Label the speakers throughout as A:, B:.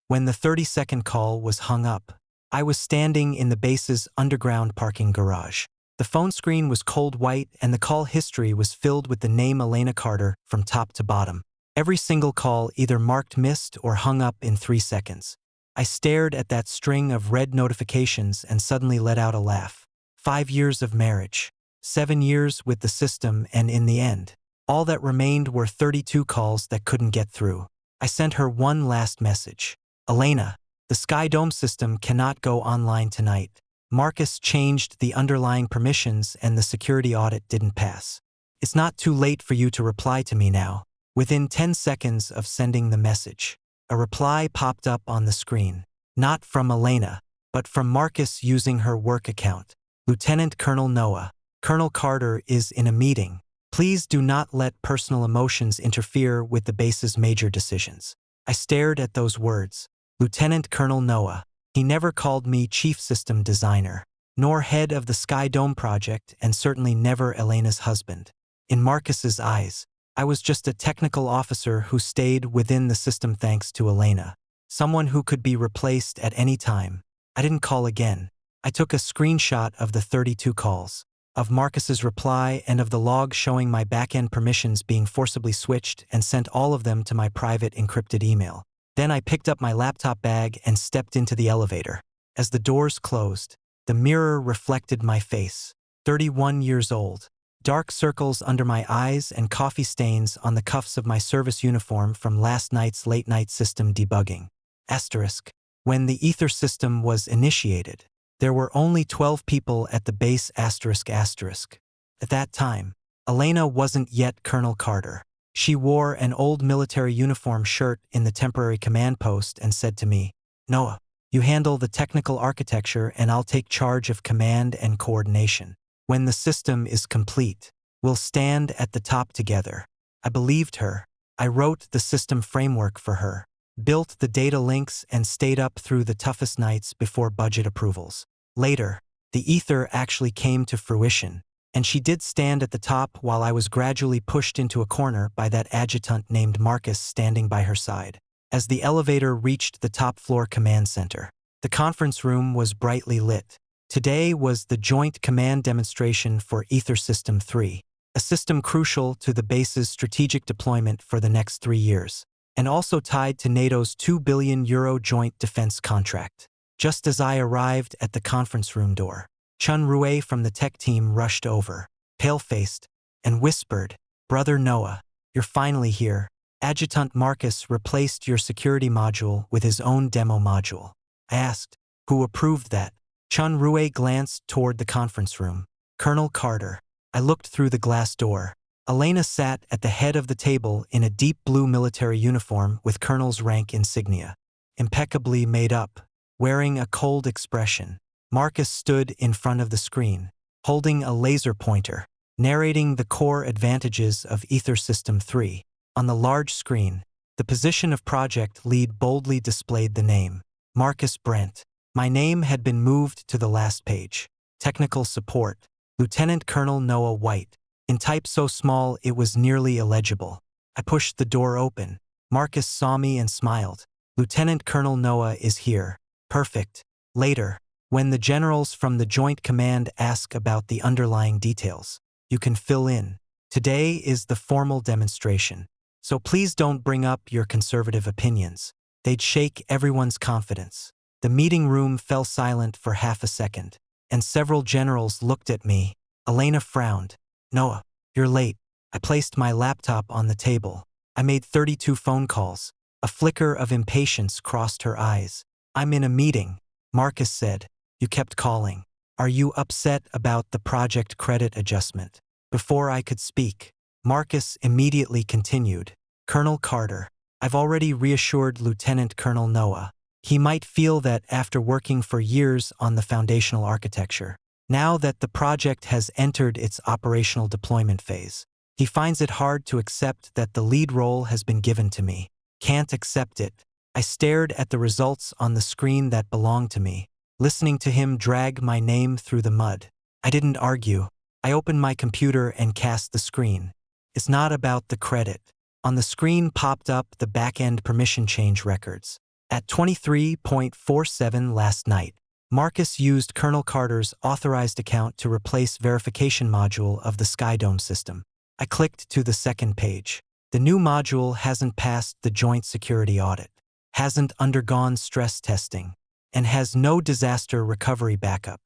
A: When the 30-second call was hung up, I was standing in the base's underground parking garage. The phone screen was cold white and the call history was filled with the name Elena Carter from top to bottom. Every single call either marked missed or hung up in 3 seconds. I stared at that string of red notifications and suddenly let out a laugh. 5 years of marriage, 7 years with the system, and in the end, all that remained were 32 calls that couldn't get through. I sent her one last message. Elena, the Sky Dome system cannot go online tonight. Marcus changed the underlying permissions and the security audit didn't pass. It's not too late for you to reply to me now. Within 10 seconds of sending the message, a reply popped up on the screen. Not from Elena, but from Marcus using her work account. Lieutenant Colonel Noah, Colonel Carter is in a meeting. Please do not let personal emotions interfere with the base's major decisions. I stared at those words. Lieutenant Colonel Noah. He never called me Chief System Designer, nor head of the Sky Dome project, and certainly never Elena's husband. In Marcus's eyes, I was just a technical officer who stayed within the system thanks to Elena. Someone who could be replaced at any time. I didn't call again. I took a screenshot of the 32 calls, of Marcus's reply, and of the log showing my back-end permissions being forcibly switched, and sent all of them to my private encrypted email. Then I picked up my laptop bag and stepped into the elevator. As the doors closed, the mirror reflected my face. 31 years old. Dark circles under my eyes and coffee stains on the cuffs of my service uniform from last night's late-night system debugging. Asterisk. When the Ether system was initiated, there were only 12 people at the base asterisk asterisk. At that time, Elena wasn't yet Colonel Carter. She wore an old military uniform shirt in the temporary command post and said to me, Noah, you handle the technical architecture and I'll take charge of command and coordination. When the system is complete, we'll stand at the top together. I believed her. I wrote the system framework for her, built the data links, and stayed up through the toughest nights before budget approvals. Later, the Ether actually came to fruition, and she did stand at the top while I was gradually pushed into a corner by that adjutant named Marcus standing by her side. As the elevator reached the top floor command center, the conference room was brightly lit. Today was the joint command demonstration for Ether System 3, a system crucial to the base's strategic deployment for the next 3 years, and also tied to NATO's €2 billion joint defense contract. Just as I arrived at the conference room door, Chun Rue from the tech team rushed over, pale-faced, and whispered, Brother Noah, you're finally here. Adjutant Marcus replaced your security module with his own demo module. I asked, who approved that? Chun Rue glanced toward the conference room. Colonel Carter. I looked through the glass door. Elena sat at the head of the table in a deep blue military uniform with colonel's rank insignia, impeccably made up, wearing a cold expression. Marcus stood in front of the screen, holding a laser pointer, narrating the core advantages of Ether System 3. On the large screen, the position of project lead boldly displayed the name, Marcus Brent. My name had been moved to the last page. Technical support, Lieutenant Colonel Noah White, in type so small it was nearly illegible. I pushed the door open. Marcus saw me and smiled. Lieutenant Colonel Noah is here. Perfect. Later, when the generals from the Joint Command ask about the underlying details, you can fill in. Today is the formal demonstration, so please don't bring up your conservative opinions. They'd shake everyone's confidence. The meeting room fell silent for half a second, and several generals looked at me. Elena frowned. Noah, you're late. I placed my laptop on the table. I made 32 phone calls. A flicker of impatience crossed her eyes. I'm in a meeting, Marcus said. You kept calling. Are you upset about the project credit adjustment? Before I could speak, Marcus immediately continued. Colonel Carter, I've already reassured Lieutenant Colonel Noah. He might feel that after working for years on the foundational architecture, now that the project has entered its operational deployment phase, he finds it hard to accept that the lead role has been given to me. Can't accept it. I stared at the results on the screen that belonged to me, listening to him drag my name through the mud. I didn't argue. I opened my computer and cast the screen. It's not about the credit. On the screen popped up the back-end permission change records. At 23:47 last night, Marcus used Colonel Carter's authorized account to replace verification module of the Skydome system. I clicked to the second page. The new module hasn't passed the joint security audit, hasn't undergone stress testing, and has no disaster recovery backup.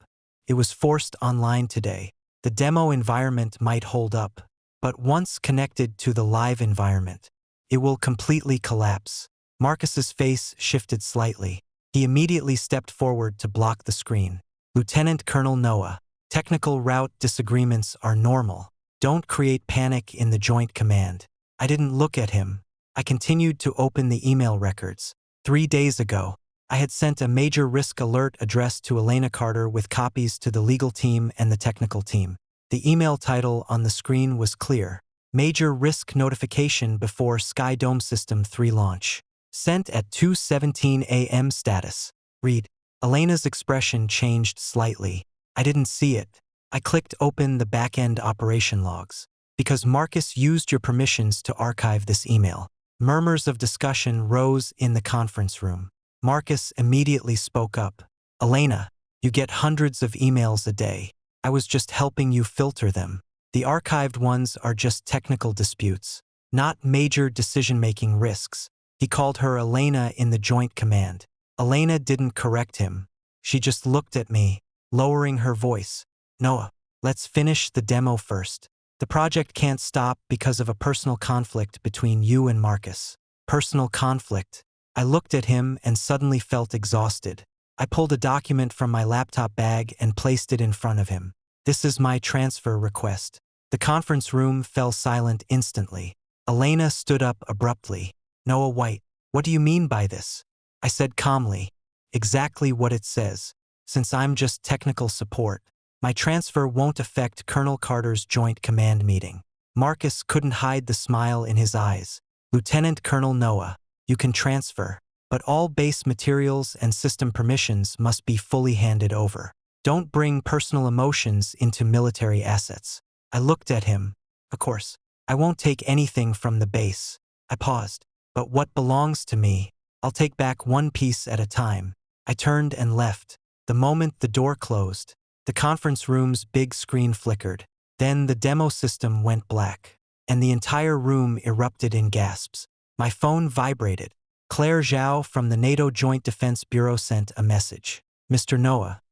A: It was forced online today. The demo environment might hold up, but once connected to the live environment, it will completely collapse. Marcus's face shifted slightly. He immediately stepped forward to block the screen. Lieutenant Colonel Noah, technical route disagreements are normal. Don't create panic in the Joint Command. I didn't look at him. I continued to open the email records. 3 days ago, I had sent a major risk alert addressed to Elena Carter with copies to the legal team and the technical team. The email title on the screen was clear: Major Risk Notification before Skydome System 3 launch. Sent at 2:17 a.m. Status. Read. Elena's expression changed slightly. I didn't see it. I clicked open the back-end operation logs. Because Marcus used your permissions to archive this email. Murmurs of discussion rose in the conference room. Marcus immediately spoke up. Elena, you get hundreds of emails a day. I was just helping you filter them. The archived ones are just technical disputes, not major decision-making risks. He called her Elena in the Joint Command. Elena didn't correct him. She just looked at me, lowering her voice. Noah, let's finish the demo first. The project can't stop because of a personal conflict between you and Marcus. Personal conflict. I looked at him and suddenly felt exhausted. I pulled a document from my laptop bag and placed it in front of him. This is my transfer request. The conference room fell silent instantly. Elena stood up abruptly. Noah White, what do you mean by this? I said calmly. Exactly what it says. Since I'm just technical support, my transfer won't affect Colonel Carter's Joint Command meeting. Marcus couldn't hide the smile in his eyes. Lieutenant Colonel Noah, you can transfer, but all base materials and system permissions must be fully handed over. Don't bring personal emotions into military assets. I looked at him. Of course, I won't take anything from the base. I paused. But what belongs to me, I'll take back one piece at a time. I turned and left. The moment the door closed, the conference room's big screen flickered. Then the demo system went black, and the entire room erupted in gasps. My phone vibrated. Claire Zhao from the NATO Joint Defense Bureau sent a message. Mr. Noah,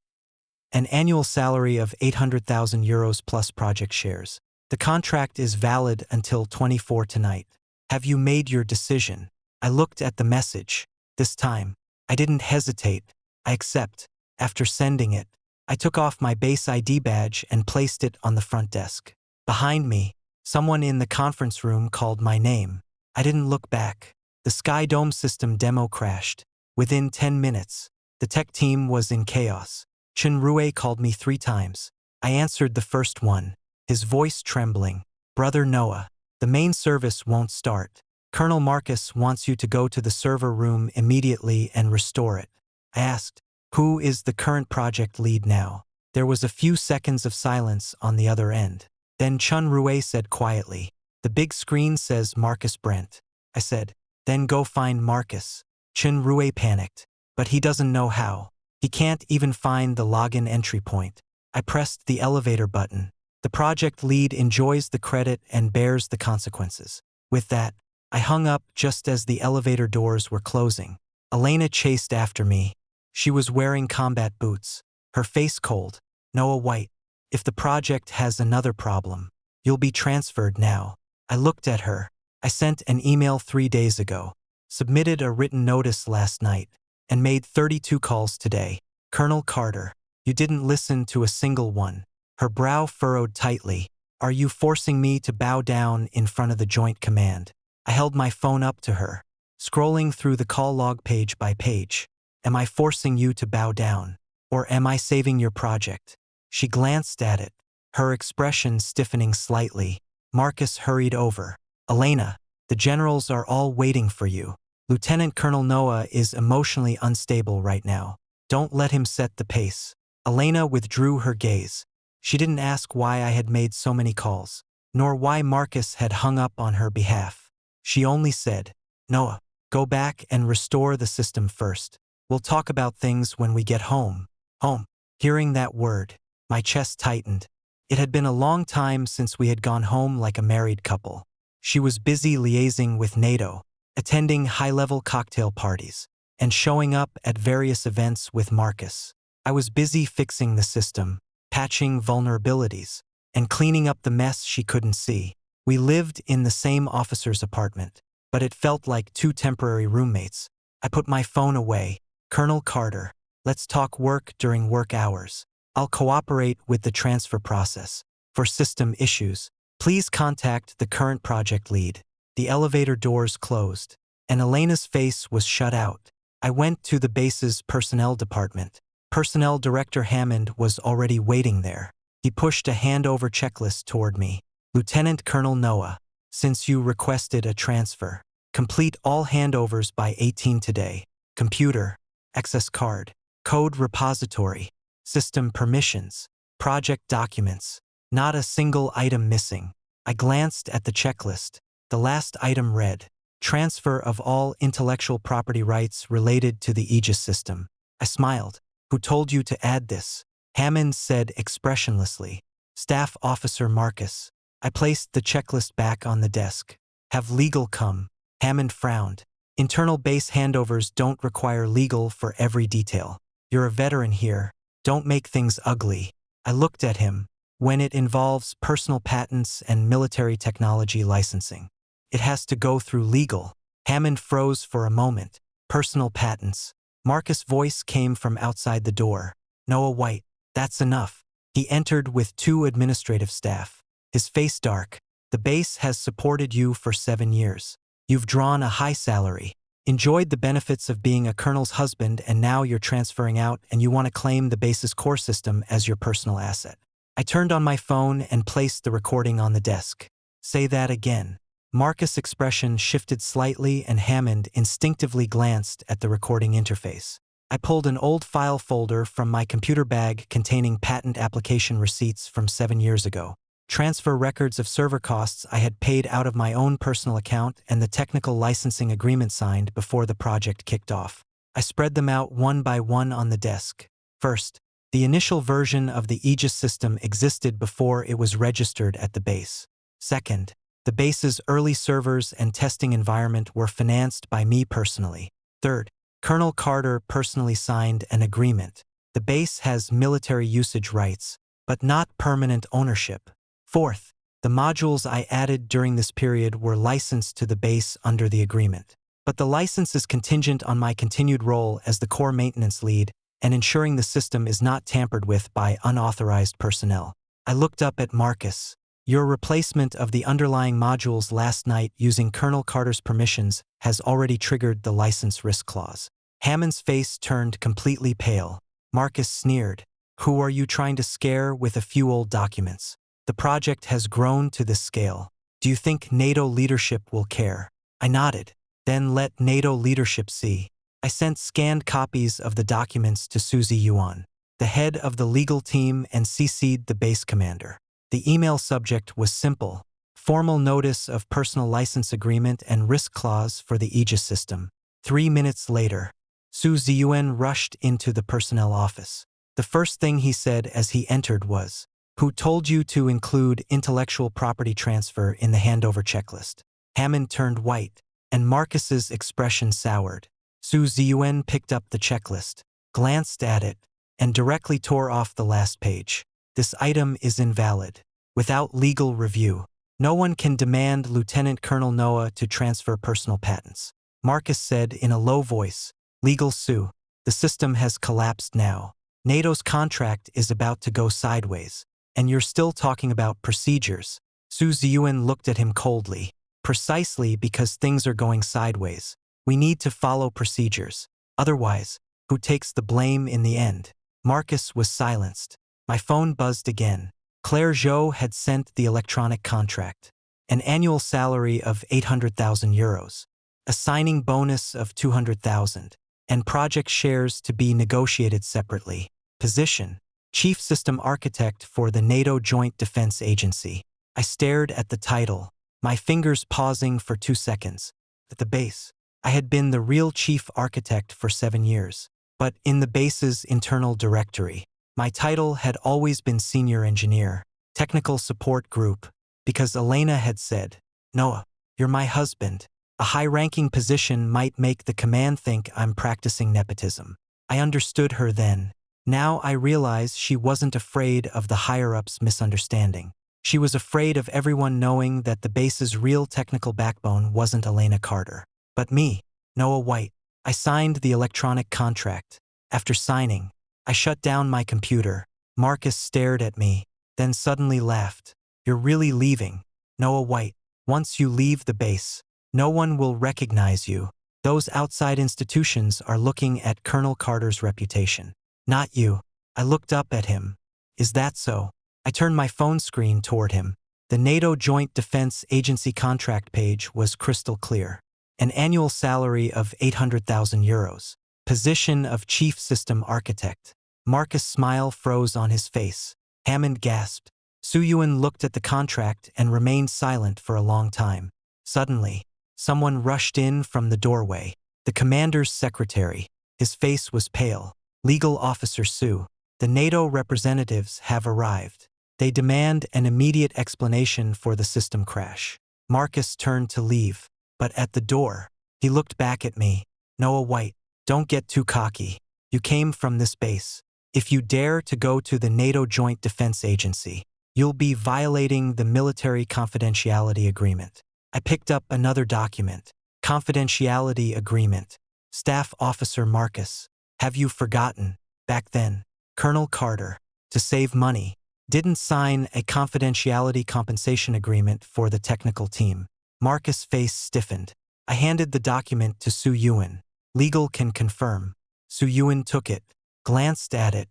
A: an annual salary of 800,000 euros plus project shares. The contract is valid until 24 tonight. Have you made your decision? I looked at the message. This time, I didn't hesitate. I accept. After sending it, I took off my base ID badge and placed it on the front desk. Behind me, someone in the conference room called my name. I didn't look back. The Skydome system demo crashed. Within 10 minutes, the tech team was in chaos. Chen Rue called me 3 times. I answered the first one, his voice trembling. Brother Noah, the main service won't start. Colonel Marcus wants you to go to the server room immediately and restore it. I asked, who is the current project lead now? There was a few seconds of silence on the other end. Then Chen Rue said quietly, the big screen says Marcus Brent. I said, then go find Marcus. Chen Rue panicked, but he doesn't know how. He can't even find the login entry point. I pressed the elevator button. The project lead enjoys the credit and bears the consequences. With that, I hung up just as the elevator doors were closing. Elena chased after me. She was wearing combat boots, her face cold. Noah White, if the project has another problem, you'll be transferred now. I looked at her. I sent an email 3 days ago, submitted a written notice last night, and made 32 calls today. Colonel Carter, you didn't listen to a single one. Her brow furrowed tightly. Are you forcing me to bow down in front of the Joint Command? I held my phone up to her, scrolling through the call log page by page. Am I forcing you to bow down? Or am I saving your project? She glanced at it, her expression stiffening slightly. Marcus hurried over. Elena, the generals are all waiting for you. Lieutenant Colonel Noah is emotionally unstable right now. Don't let him set the pace. Elena withdrew her gaze. She didn't ask why I had made so many calls, nor why Marcus had hung up on her behalf. She only said, Noah, Go back and restore the system first. We'll talk about things when we get home. Home. Hearing that word, my chest tightened. It had been a long time since we had gone home like a married couple. She was busy liaising with NATO, attending high-level cocktail parties, and showing up at various events with Marcus. I was busy fixing the system, patching vulnerabilities, and cleaning up the mess she couldn't see. We lived in the same officer's apartment, but it felt like two temporary roommates. I put my phone away. Colonel Carter, let's talk work during work hours. I'll cooperate with the transfer process. For system issues, please contact the current project lead. The elevator doors closed, and Elena's face was shut out. I went to the base's personnel department. Personnel Director Hammond was already waiting there. He pushed a handover checklist toward me. Lieutenant Colonel Noah, since you requested a transfer, complete all handovers by 18 today. Computer, access card, code repository, system permissions, project documents. Not a single item missing. I glanced at the checklist. The last item read, transfer of all intellectual property rights related to the Aegis system. I smiled. Who told you to add this? Hammond said expressionlessly. Staff Officer Marcus. I placed the checklist back on the desk. Have legal come. Hammond frowned. Internal base handovers don't require legal for every detail. You're a veteran here. Don't make things ugly. I looked at him. When it involves personal patents and military technology licensing, it has to go through legal. Hammond froze for a moment. Personal patents. Marcus' voice came from outside the door. Noah White. That's enough. He entered with 2 administrative staff. His face dark. The base has supported you for 7 years. You've drawn a high salary, enjoyed the benefits of being a colonel's husband, and now you're transferring out and you want to claim the base's core system as your personal asset. I turned on my phone and placed the recording on the desk. Say that again. Marcus' expression shifted slightly and Hammond instinctively glanced at the recording interface. I pulled an old file folder from my computer bag containing patent application receipts from 7 years ago. Transfer records of server costs I had paid out of my own personal account and the technical licensing agreement signed before the project kicked off. I spread them out one by one on the desk. First, the initial version of the Aegis system existed before it was registered at the base. Second, the base's early servers and testing environment were financed by me personally. Third, Colonel Carter personally signed an agreement. The base has military usage rights, but not permanent ownership. Fourth, the modules I added during this period were licensed to the base under the agreement. But the license is contingent on my continued role as the core maintenance lead and ensuring the system is not tampered with by unauthorized personnel. I looked up at Marcus. Your replacement of the underlying modules last night using Colonel Carter's permissions has already triggered the license risk clause. Hammond's face turned completely pale. Marcus sneered. Who are you trying to scare with a few old documents? The project has grown to this scale. Do you think NATO leadership will care? I nodded. Then let NATO leadership see. I sent scanned copies of the documents to Susie Yuan, the head of the legal team, and CC'd the base commander. The email subject was simple: formal notice of personal license agreement and risk clause for the Aegis system. 3 minutes later, Su Ziyuan rushed into the personnel office. The first thing he said as he entered was, "Who told you to include intellectual property transfer in the handover checklist?" Hammond turned white, and Marcus's expression soured. Su Ziyuan picked up the checklist, glanced at it, and directly tore off the last page. This item is invalid. Without legal review, no one can demand Lieutenant Colonel Noah to transfer personal patents. Marcus said in a low voice, "Legal Sue, the system has collapsed now. NATO's contract is about to go sideways, and you're still talking about procedures." Su Ziyuan looked at him coldly. "Precisely because things are going sideways. We need to follow procedures. Otherwise, who takes the blame in the end?" Marcus was silenced. My phone buzzed again. Claire Zhou had sent the electronic contract. An annual salary of 800,000 euros. A signing bonus of 200,000. And project shares to be negotiated separately. Position: Chief System Architect for the NATO Joint Defense Agency. I stared at the title, my fingers pausing for 2 seconds. At the base, I had been the real chief architect for 7 years. But in the base's internal directory, my title had always been senior engineer, technical support group, because Elena had said, "Noah, you're my husband." A high-ranking position might make the command think I'm practicing nepotism. I understood her then. Now I realize she wasn't afraid of the higher-ups misunderstanding. She was afraid of everyone knowing that the base's real technical backbone wasn't Elena Carter, but me, Noah White. I signed the electronic contract. After signing, I shut down my computer. Marcus stared at me, then suddenly laughed. "You're really leaving, Noah White. Once you leave the base, no one will recognize you. Those outside institutions are looking at Colonel Carter's reputation. Not you." I looked up at him. "Is that so?" I turned my phone screen toward him. The NATO Joint Defense Agency contract page was crystal clear. An annual salary of €800,000. Position of Chief System Architect. Marcus' smile froze on his face. Hammond gasped. Soo-Yuan looked at the contract and remained silent for a long time. Suddenly, someone rushed in from the doorway. The commander's secretary. His face was pale. "Legal Officer Sue, the NATO representatives have arrived. They demand an immediate explanation for the system crash." Marcus turned to leave, but at the door, he looked back at me. "Noah White, don't get too cocky. You came from this base. If you dare to go to the NATO Joint Defense Agency, you'll be violating the military confidentiality agreement." I picked up another document. Confidentiality agreement. Staff Officer Marcus, have you forgotten? Back then, Colonel Carter, to save money, didn't sign a confidentiality compensation agreement for the technical team. Marcus' face stiffened. I handed the document to Soo-Yuan. "Legal can confirm." Soo-Yuan took it, glanced at it,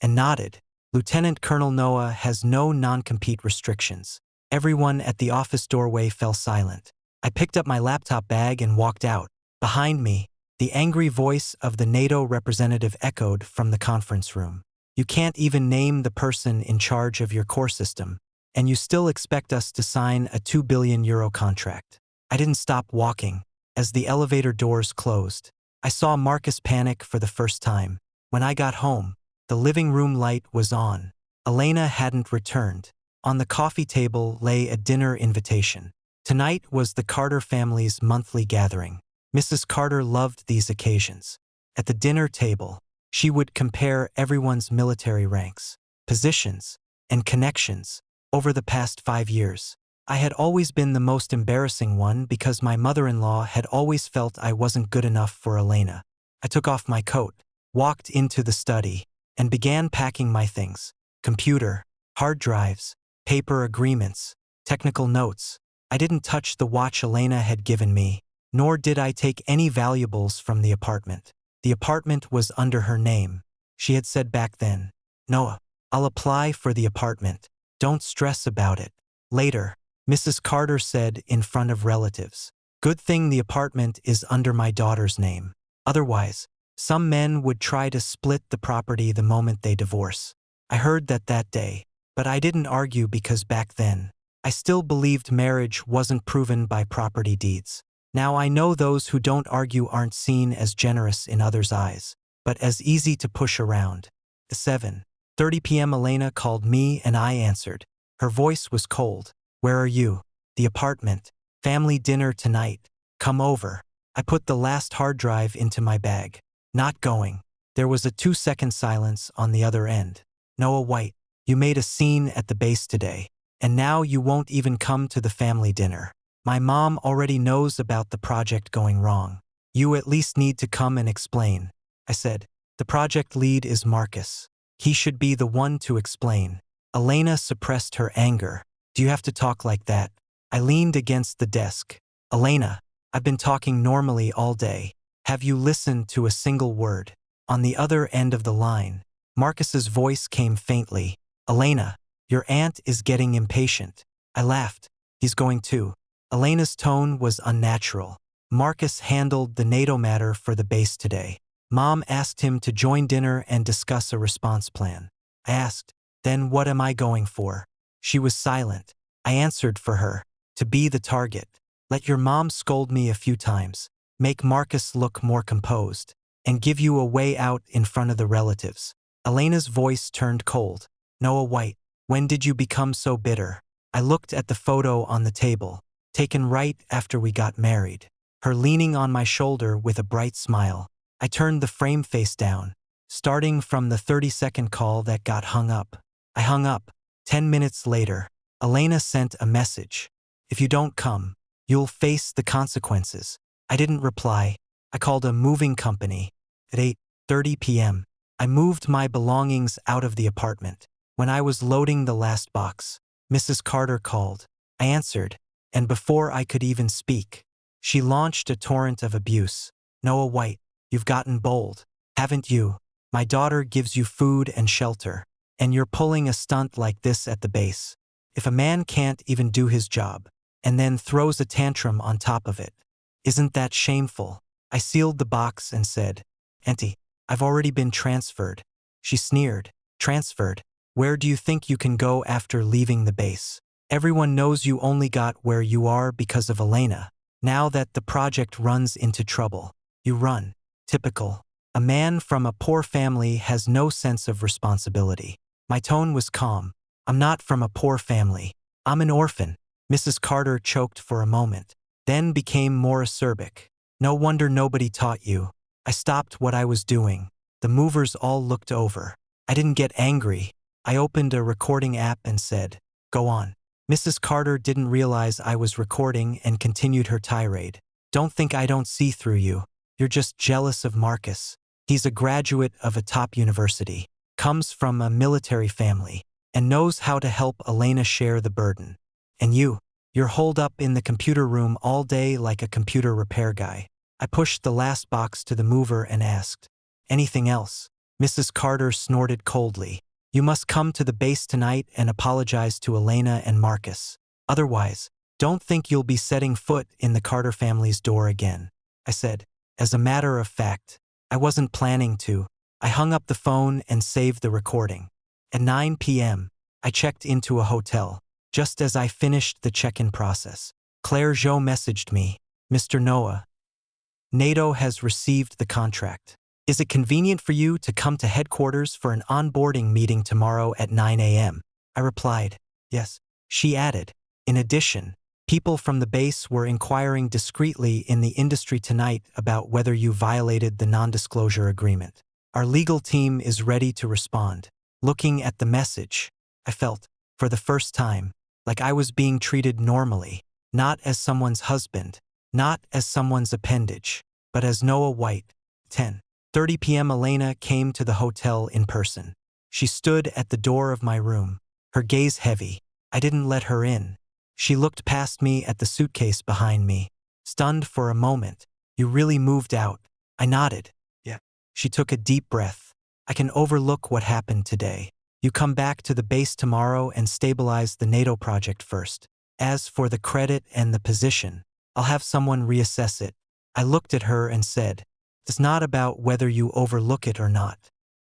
A: and nodded. "Lieutenant Colonel Noah has no non-compete restrictions." Everyone at the office doorway fell silent. I picked up my laptop bag and walked out. Behind me, the angry voice of the NATO representative echoed from the conference room. "You can't even name the person in charge of your core system, and you still expect us to sign a €2 billion contract." I didn't stop walking. As the elevator doors closed, I saw Marcus panic for the first time. When I got home, the living room light was on. Elena hadn't returned. On the coffee table lay a dinner invitation. Tonight was the Carter family's monthly gathering. Mrs. Carter loved these occasions. At the dinner table, she would compare everyone's military ranks, positions, and connections over the past 5 years. I had always been the most embarrassing one because my mother-in-law had always felt I wasn't good enough for Elena. I took off my coat, walked into the study, and began packing my things. Computer, hard drives, paper agreements, technical notes. I didn't touch the watch Elena had given me, nor did I take any valuables from the apartment. The apartment was under her name. She had said back then, "Noah, I'll apply for the apartment. Don't stress about it." Later, Mrs. Carter said in front of relatives, "Good thing the apartment is under my daughter's name. Otherwise, some men would try to split the property the moment they divorce." I heard that day, but I didn't argue because back then, I still believed marriage wasn't proven by property deeds. Now I know those who don't argue aren't seen as generous in others' eyes, but as easy to push around. 7:30 p.m. Elena called me and I answered. Her voice was cold. "Where are you?" "The apartment. Family dinner tonight. Come over." I put the last hard drive into my bag. "Not going." There was a 2-second silence on the other end. "Noah White, you made a scene at the base today, and now you won't even come to the family dinner. My mom already knows about the project going wrong. You at least need to come and explain." I said, "The project lead is Marcus. He should be the one to explain." Elena suppressed her anger. "Do you have to talk like that?" I leaned against the desk. "Elena, I've been talking normally all day. Have you listened to a single word?" On the other end of the line, Marcus's voice came faintly. "Elena, your aunt is getting impatient." I laughed. "He's going too." Elena's tone was unnatural. "Marcus handled the NATO matter for the base today. Mom asked him to join dinner and discuss a response plan." I asked, "Then what am I going for?" She was silent. I answered for her. "To be the target. Let your mom scold me a few times. make Marcus look more composed, and give you a way out in front of the relatives. Elena's voice turned cold. Noah White, when did you become so bitter? I looked at the photo on the table, taken right after we got married. Her leaning on my shoulder with a bright smile. I turned the frame face down, starting from the 30-second call that got hung up. I hung up. 10 minutes later, Elena sent a message. If you don't come, you'll face the consequences. I didn't reply. I called a moving company. At 8:30 p.m., I moved my belongings out of the apartment. When I was loading the last box, Mrs. Carter called. I answered, and before I could even speak, she launched a torrent of abuse. Noah White, you've gotten bold, haven't you? My daughter gives you food and shelter, and you're pulling a stunt like this at the base. If a man can't even do his job, and then throws a tantrum on top of it, isn't that shameful? I sealed the box and said, Auntie, I've already been transferred. She sneered. Transferred? Where do you think you can go after leaving the base? Everyone knows you only got where you are because of Elena. Now that the project runs into trouble, you run. Typical. A man from a poor family has no sense of responsibility. My tone was calm. I'm not from a poor family. I'm an orphan. Mrs. Carter choked for a moment, then became more acerbic. No wonder nobody taught you. I stopped what I was doing. The movers all looked over. I didn't get angry. I opened a recording app and said, go on. Mrs. Carter didn't realize I was recording and continued her tirade. Don't think I don't see through you. You're just jealous of Marcus. He's a graduate of a top university, comes from a military family, and knows how to help Elena share the burden. And you're holed up in the computer room all day like a computer repair guy. I pushed the last box to the mover and asked, anything else? Mrs. Carter snorted coldly. You must come to the base tonight and apologize to Elena and Marcus. Otherwise, don't think you'll be setting foot in the Carter family's door again. I said, as a matter of fact, I wasn't planning to. I hung up the phone and saved the recording. At 9 p.m., I checked into a hotel. Just as I finished the check-in process, Claire Jo messaged me, Mr. Noah, NATO has received the contract. Is it convenient for you to come to headquarters for an onboarding meeting tomorrow at 9 a.m.? I replied, yes. She added, in addition, people from the base were inquiring discreetly in the industry tonight about whether you violated the non-disclosure agreement. Our legal team is ready to respond. Looking at the message, I felt, for the first time, like I was being treated normally, not as someone's husband, not as someone's appendage, but as Noah White. 10:30 p.m. Elena came to the hotel in person. She stood at the door of my room, her gaze heavy. I didn't let her in. She looked past me at the suitcase behind me, stunned for a moment. You really moved out. I nodded. Yeah. She took a deep breath. I can overlook what happened today. You come back to the base tomorrow and stabilize the NATO project first. As for the credit and the position, I'll have someone reassess it. I looked at her and said, it's not about whether you overlook it or not.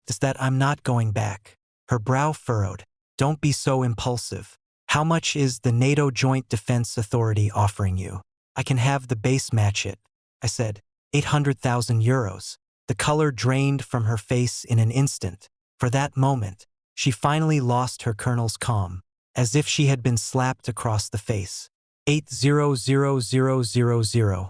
A: It's that I'm not going back. Her brow furrowed. Don't be so impulsive. How much is the NATO Joint Defense Authority offering you? I can have the base match it. I said, 800,000 euros. The color drained from her face in an instant. For that moment, she finally lost her colonel's calm, as if she had been slapped across the face. 800,000.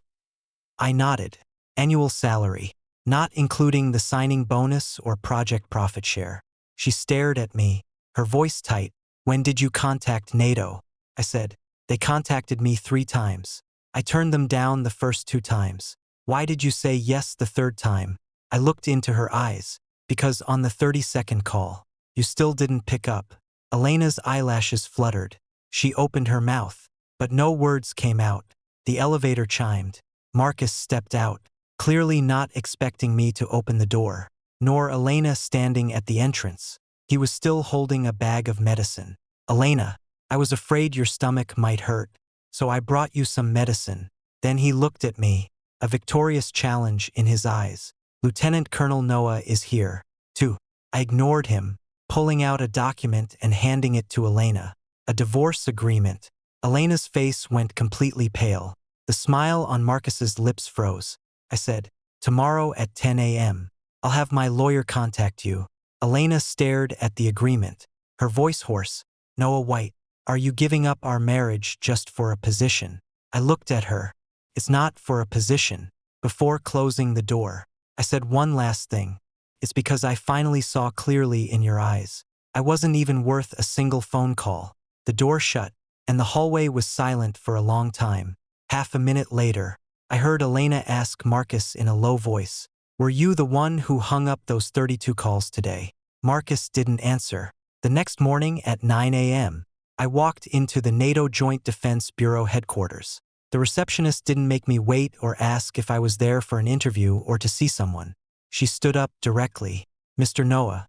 A: I nodded. Annual salary, not including the signing bonus or project profit share. She stared at me, her voice tight. When did you contact NATO? I said, they contacted me 3 times. I turned them down the first 2 times. Why did you say yes the 3rd time? I looked into her eyes, because on the 32nd call, you still didn't pick up. Elena's eyelashes fluttered. She opened her mouth, but no words came out. The elevator chimed. Marcus stepped out, clearly not expecting me to open the door, nor Elena standing at the entrance. He was still holding a bag of medicine. Elena, I was afraid your stomach might hurt, so I brought you some medicine. Then he looked at me, a victorious challenge in his eyes. Lieutenant Colonel Noah is here, too. I ignored him, pulling out a document and handing it to Elena. A divorce agreement. Elena's face went completely pale. The smile on Marcus's lips froze. I said. Tomorrow at 10 a.m. I'll have my lawyer contact you. Elena stared at the agreement, her voice hoarse. Noah White, are you giving up our marriage just for a position? I looked at her. It's not for a position. Before closing the door, I said one last thing. It's because I finally saw clearly in your eyes. I wasn't even worth a single phone call. The door shut, and the hallway was silent for a long time. Half a minute later, I heard Elena ask Marcus in a low voice, "Were you the one who hung up those 32 calls today?" Marcus didn't answer. The next morning at 9 a.m., I walked into the NATO Joint Defense Bureau headquarters. The receptionist didn't make me wait or ask if I was there for an interview or to see someone. She stood up directly. "Mr. Noah,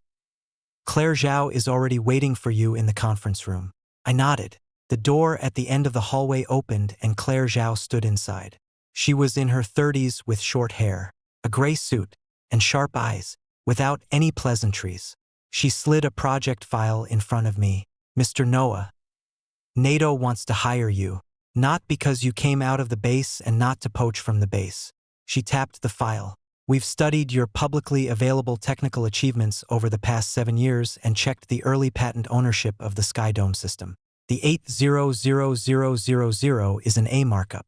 A: Claire Zhao is already waiting for you in the conference room." I nodded. The door at the end of the hallway opened and Claire Zhao stood inside. She was in her 30s with short hair, a gray suit, and sharp eyes, without any pleasantries. She slid a project file in front of me. "Mr. Noah, NATO wants to hire you, not because you came out of the base and not to poach from the base." She tapped the file. "We've studied your publicly available technical achievements over the past 7 years and checked the early patent ownership of the Skydome system. The 800000 is an A markup.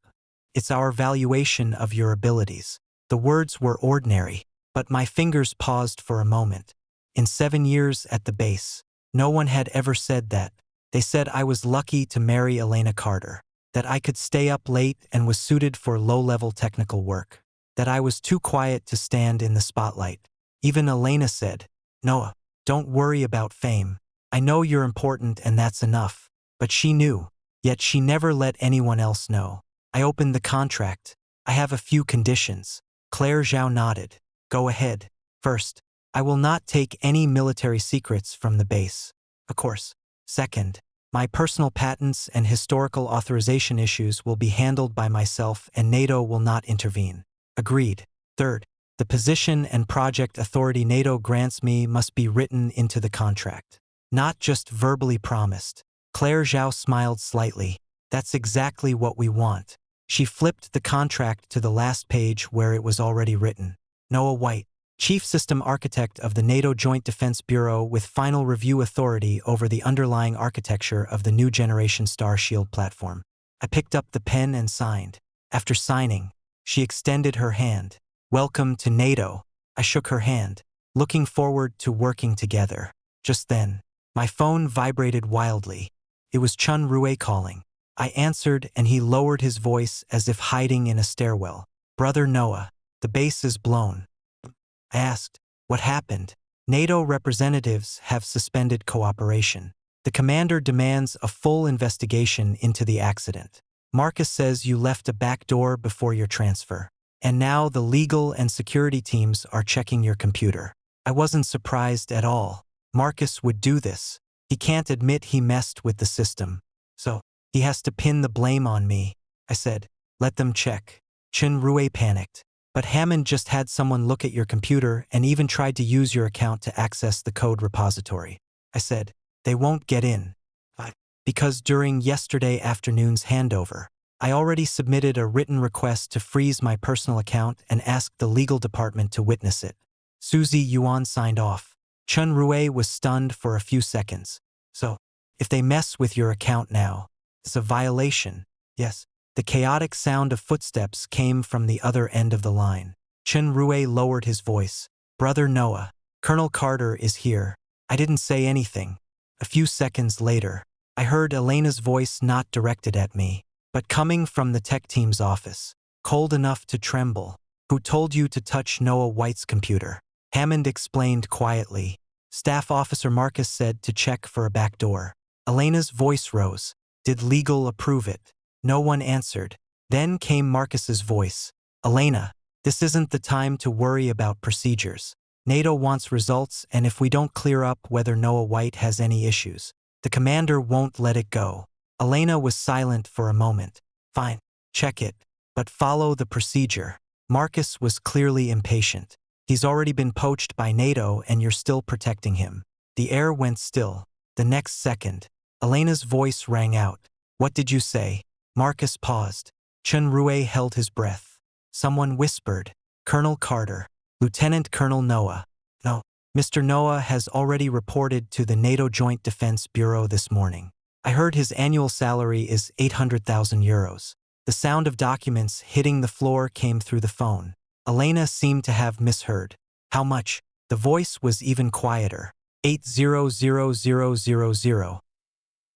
A: It's our valuation of your abilities." The words were ordinary, but my fingers paused for a moment. In 7 years at the base, no one had ever said that. They said I was lucky to marry Elena Carter, that I could stay up late and was suited for low-level technical work, that I was too quiet to stand in the spotlight. Even Elena said, "Noah, don't worry about fame. I know you're important and that's enough." But she knew, yet she never let anyone else know. I opened the contract. "I have a few conditions." Claire Zhao nodded. "Go ahead. First, I will not take any military secrets from the base. Of course. Second, my personal patents and historical authorization issues will be handled by myself and NATO will not intervene." Agreed. Third, the position and project authority NATO grants me must be written into the contract, not just verbally promised. Claire Zhao smiled slightly. "That's exactly what we want." She flipped the contract to the last page where it was already written. "Noah White, Chief System Architect of the NATO Joint Defense Bureau with final review authority over the underlying architecture of the new generation Star Shield platform." I picked up the pen and signed. After signing, she extended her hand. "Welcome to NATO." I shook her hand, looking forward to working together. Just then, my phone vibrated wildly. It was Chun Rue calling. I answered and he lowered his voice as if hiding in a stairwell. "Brother Noah, the base is blown." I asked, "What happened?" "NATO representatives have suspended cooperation. The commander demands a full investigation into the accident. Marcus says you left a back door before your transfer. And now the legal and security teams are checking your computer." I wasn't surprised at all. Marcus would do this. He can't admit he messed with the system. So, he has to pin the blame on me. I said, "Let them check." Chun Rue panicked. "But Hammond just had someone look at your computer and even tried to use your account to access the code repository." I said, "They won't get in." Because during yesterday afternoon's handover, I already submitted a written request to freeze my personal account and asked the legal department to witness it. Suzy Yuan signed off. Chun Rue was stunned for a few seconds. "So, if they mess with your account now, it's a violation." "Yes." The chaotic sound of footsteps came from the other end of the line. Chun Rue lowered his voice. "Brother Noah, Colonel Carter is here." I didn't say anything. A few seconds later, I heard Elena's voice not directed at me, but coming from the tech team's office, cold enough to tremble. "Who told you to touch Noah White's computer?" Hammond explained quietly. "Staff Officer Marcus said to check for a back door." Elena's voice rose. "Did legal approve it?" No one answered. Then came Marcus's voice. "Elena, this isn't the time to worry about procedures. NATO wants results, and if we don't clear up whether Noah White has any issues, the commander won't let it go." Elena was silent for a moment. "Fine, check it, but follow the procedure." Marcus was clearly impatient. "He's already been poached by NATO and you're still protecting him." The air went still. The next second, Elena's voice rang out. "What did you say?" Marcus paused. Chun Rue held his breath. Someone whispered, Colonel Carter. Lieutenant Colonel Noah. No. Mr. Noah has already reported to the NATO Joint Defense Bureau this morning. I heard his annual salary is 800,000 euros. The sound of documents hitting the floor came through the phone. Elena seemed to have misheard. How much? The voice was even quieter. 800,000.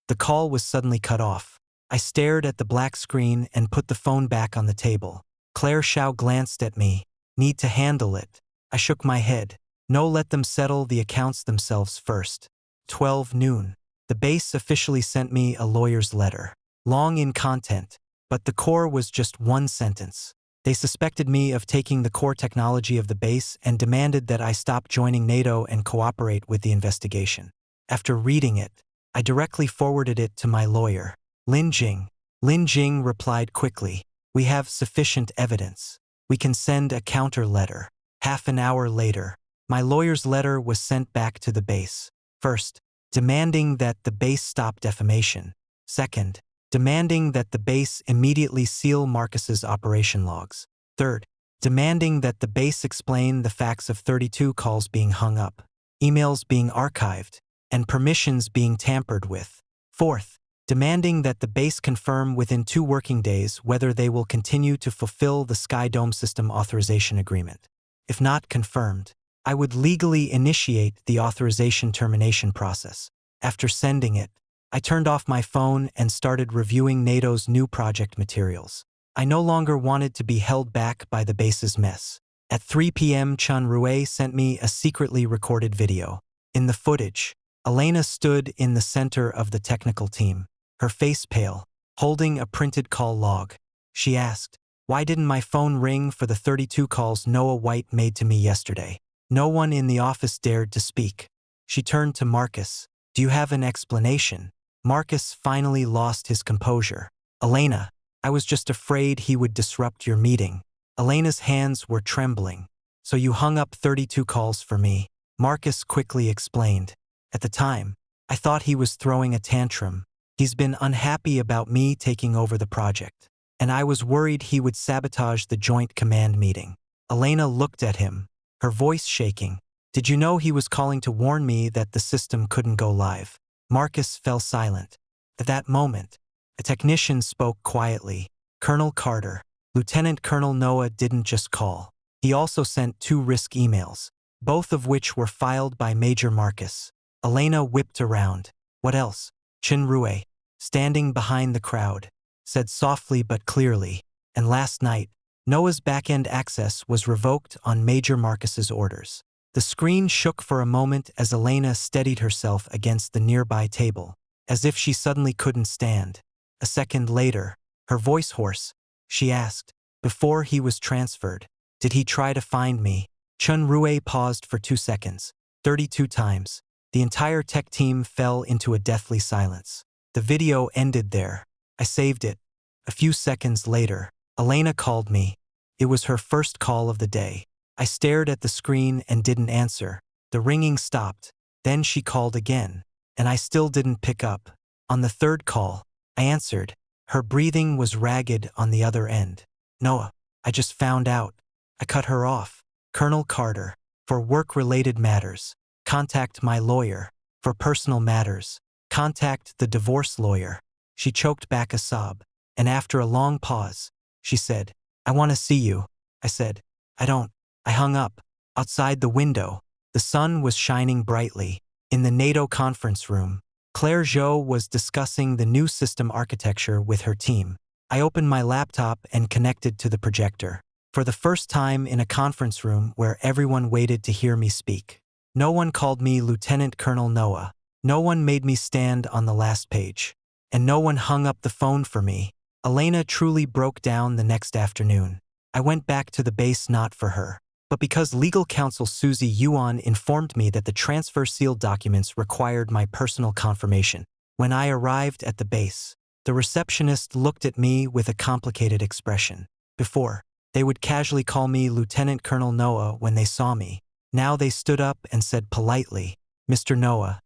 A: The call was suddenly cut off. I stared at the black screen and put the phone back on the table. Claire Shaw glanced at me. Need to handle it. I shook my head. No, let them settle the accounts themselves first. 12 noon. The base officially sent me a lawyer's letter. Long in content, but the core was just one sentence. They suspected me of taking the core technology of the base and demanded that I stop joining NATO and cooperate with the investigation. After reading it, I directly forwarded it to my lawyer, Lin Jing. Lin Jing replied quickly, "We have sufficient evidence. We can send a counter letter." Half an hour later, my lawyer's letter was sent back to the base. First, demanding that the base stop defamation. Second, demanding that the base immediately seal Marcus's operation logs. Third, demanding that the base explain the facts of 32 calls being hung up, emails being archived, and permissions being tampered with. Fourth, demanding that the base confirm within 2 working days whether they will continue to fulfill the Sky Dome System Authorization Agreement. If not confirmed, I would legally initiate the authorization termination process. After sending it, I turned off my phone and started reviewing NATO's new project materials. I no longer wanted to be held back by the base's mess. At 3 p.m., Chun Rue sent me a secretly recorded video. In the footage, Elena stood in the center of the technical team, her face pale, holding a printed call log. She asked, "Why didn't my phone ring for the 32 calls Noah White made to me yesterday?" No one in the office dared to speak. She turned to Marcus. "Do you have an explanation?" Marcus finally lost his composure. "Elena, I was just afraid he would disrupt your meeting." Elena's hands were trembling. "So you hung up 32 calls for me," Marcus quickly explained. "At the time, I thought he was throwing a tantrum. He's been unhappy about me taking over the project, and I was worried he would sabotage the joint command meeting." Elena looked at him, her voice shaking. "Did you know he was calling to warn me that the system couldn't go live?" Marcus fell silent. At that moment, a technician spoke quietly. "Colonel Carter, Lieutenant Colonel Noah didn't just call. He also sent 2 risk emails, both of which were filed by Major Marcus." Elena whipped around. "What else?" Chun Rue, standing behind the crowd, said softly but clearly, "And last night, Noah's back-end access was revoked on Major Marcus's orders." The screen shook for a moment as Elena steadied herself against the nearby table, as if she suddenly couldn't stand. A second later, her voice hoarse, she asked, "Before he was transferred, did he try to find me?" Chun Rue paused for 2 seconds. 32 times. The entire tech team fell into a deathly silence. The video ended there. I saved it. A few seconds later, Elena called me. It was her first call of the day. I stared at the screen and didn't answer. The ringing stopped. Then she called again, and I still didn't pick up. On the 3rd call, I answered. Her breathing was ragged on the other end. "Noah, I just found out." I cut her off. "Colonel Carter, for work-related matters, contact my lawyer. For personal matters, contact the divorce lawyer." She choked back a sob, and after a long pause, she said, "I want to see you." I said, "I don't." I hung up. Outside the window, the sun was shining brightly. In the NATO conference room, Claire Zhou was discussing the new system architecture with her team. I opened my laptop and connected to the projector. For the first time in a conference room where everyone waited to hear me speak. No one called me Lieutenant Colonel Noah. No one made me stand on the last page. And no one hung up the phone for me. Elena truly broke down the next afternoon. I went back to the base not for her, but because legal counsel Susie Yuan informed me that the transfer sealed documents required my personal confirmation. When I arrived at the base, the receptionist looked at me with a complicated expression. Before, they would casually call me Lieutenant Colonel Noah when they saw me. Now they stood up and said politely, "Mr. Noah,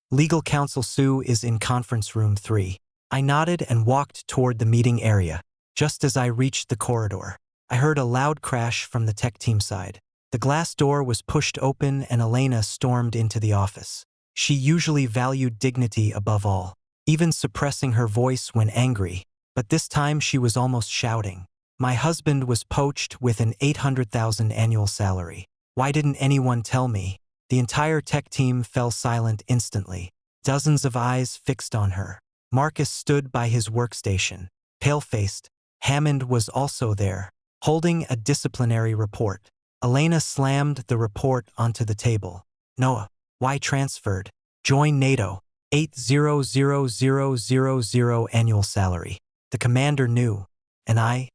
A: legal counsel Sue is in conference room 3. I nodded and walked toward the meeting area. Just as I reached the corridor, I heard a loud crash from the tech team side. The glass door was pushed open and Elena stormed into the office. She usually valued dignity above all, even suppressing her voice when angry, but this time she was almost shouting. My husband was poached with an $800,000 annual salary. Why didn't anyone tell me? The entire tech team fell silent instantly. Dozens of eyes fixed on her. Marcus stood by his workstation, pale-faced. Hammond was also there, holding a disciplinary report. Elena slammed the report onto the table. Noah, why transferred? Join NATO. 800,000 annual salary. The commander knew, and I,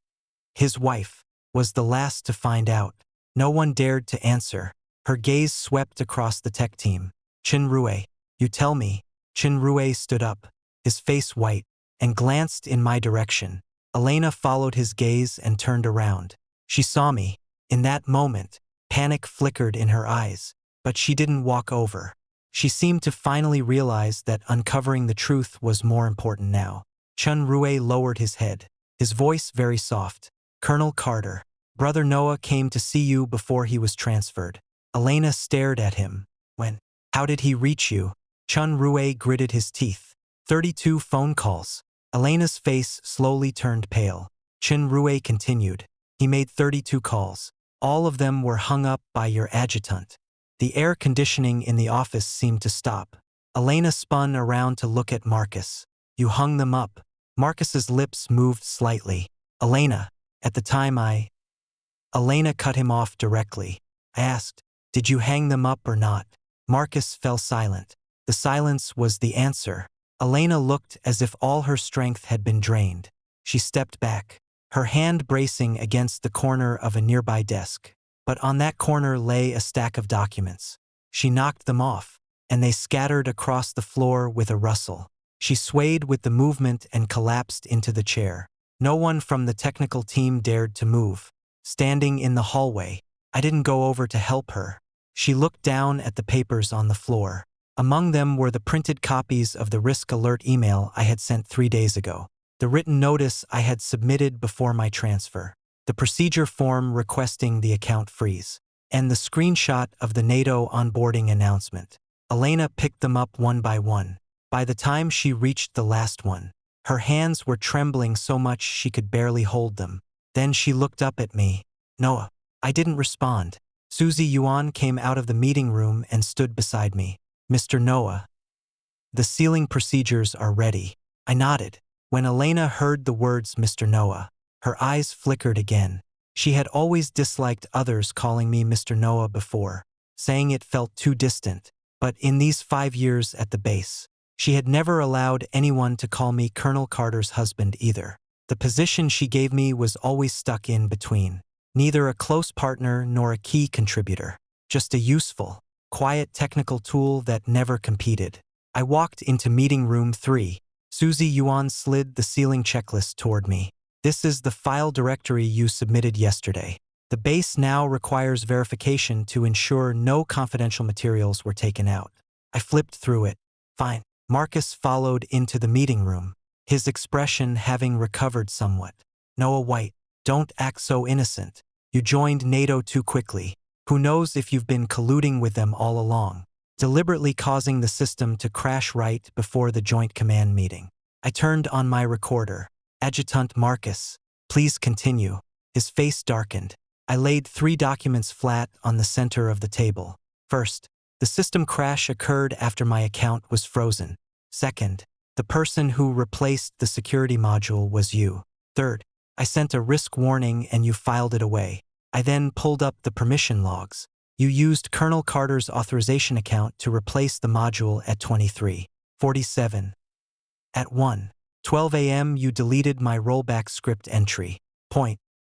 A: his wife, was the last to find out. No one dared to answer. Her gaze swept across the tech team. Chinrue, you tell me. Chinrue stood up, his face white, and glanced in my direction. Elena followed his gaze and turned around. She saw me. In that moment, panic flickered in her eyes, but she didn't walk over. She seemed to finally realize that uncovering the truth was more important now. Chinrue lowered his head, his voice very soft. Colonel Carter, Brother Noah came to see you before he was transferred. Elena stared at him. When? How did he reach you? Chinrue gritted his teeth. 32 phone calls. Elena's face slowly turned pale. Chinrue continued. He made 32 calls. All of them were hung up by your adjutant. The air conditioning in the office seemed to stop. Elena spun around to look at Marcus. You hung them up. Marcus's lips moved slightly. Elena, at the time Elena cut him off directly. I asked, did you hang them up or not? Marcus fell silent. The silence was the answer. Elena looked as if all her strength had been drained. She stepped back, her hand bracing against the corner of a nearby desk. But on that corner lay a stack of documents. She knocked them off, and they scattered across the floor with a rustle. She swayed with the movement and collapsed into the chair. No one from the technical team dared to move. Standing in the hallway, I didn't go over to help her. She looked down at the papers on the floor. Among them were the printed copies of the risk alert email I had sent 3 days ago, the written notice I had submitted before my transfer, the procedure form requesting the account freeze, and the screenshot of the NATO onboarding announcement. Elena picked them up one by one. By the time she reached the last one, her hands were trembling so much she could barely hold them. Then she looked up at me. Noah. I didn't respond. Susie Yuan came out of the meeting room and stood beside me. Mr. Noah. The sealing procedures are ready. I nodded. When Elena heard the words Mr. Noah, her eyes flickered again. She had always disliked others calling me Mr. Noah before, saying it felt too distant. But in these 5 years at the base, she had never allowed anyone to call me Colonel Carter's husband either. The position she gave me was always stuck in between. Neither a close partner nor a key contributor. Just a useful, quiet technical tool that never competed. I walked into meeting room 3. Susie Yuan slid the sealing checklist toward me. This is the file directory you submitted yesterday. The base now requires verification to ensure no confidential materials were taken out. I flipped through it. Fine. Marcus followed into the meeting room, his expression having recovered somewhat. Noah White, don't act so innocent. You joined NATO too quickly. Who knows if you've been colluding with them all along, deliberately causing the system to crash right before the Joint Command meeting. I turned on my recorder. Adjutant Marcus, please continue. His face darkened. I laid 3 documents flat on the center of the table. First, the system crash occurred after my account was frozen. Second, the person who replaced the security module was you. Third, I sent a risk warning and you filed it away. I then pulled up the permission logs. You used Colonel Carter's authorization account to replace the module at 23:47. At 1:12 a.m. you deleted my rollback script entry.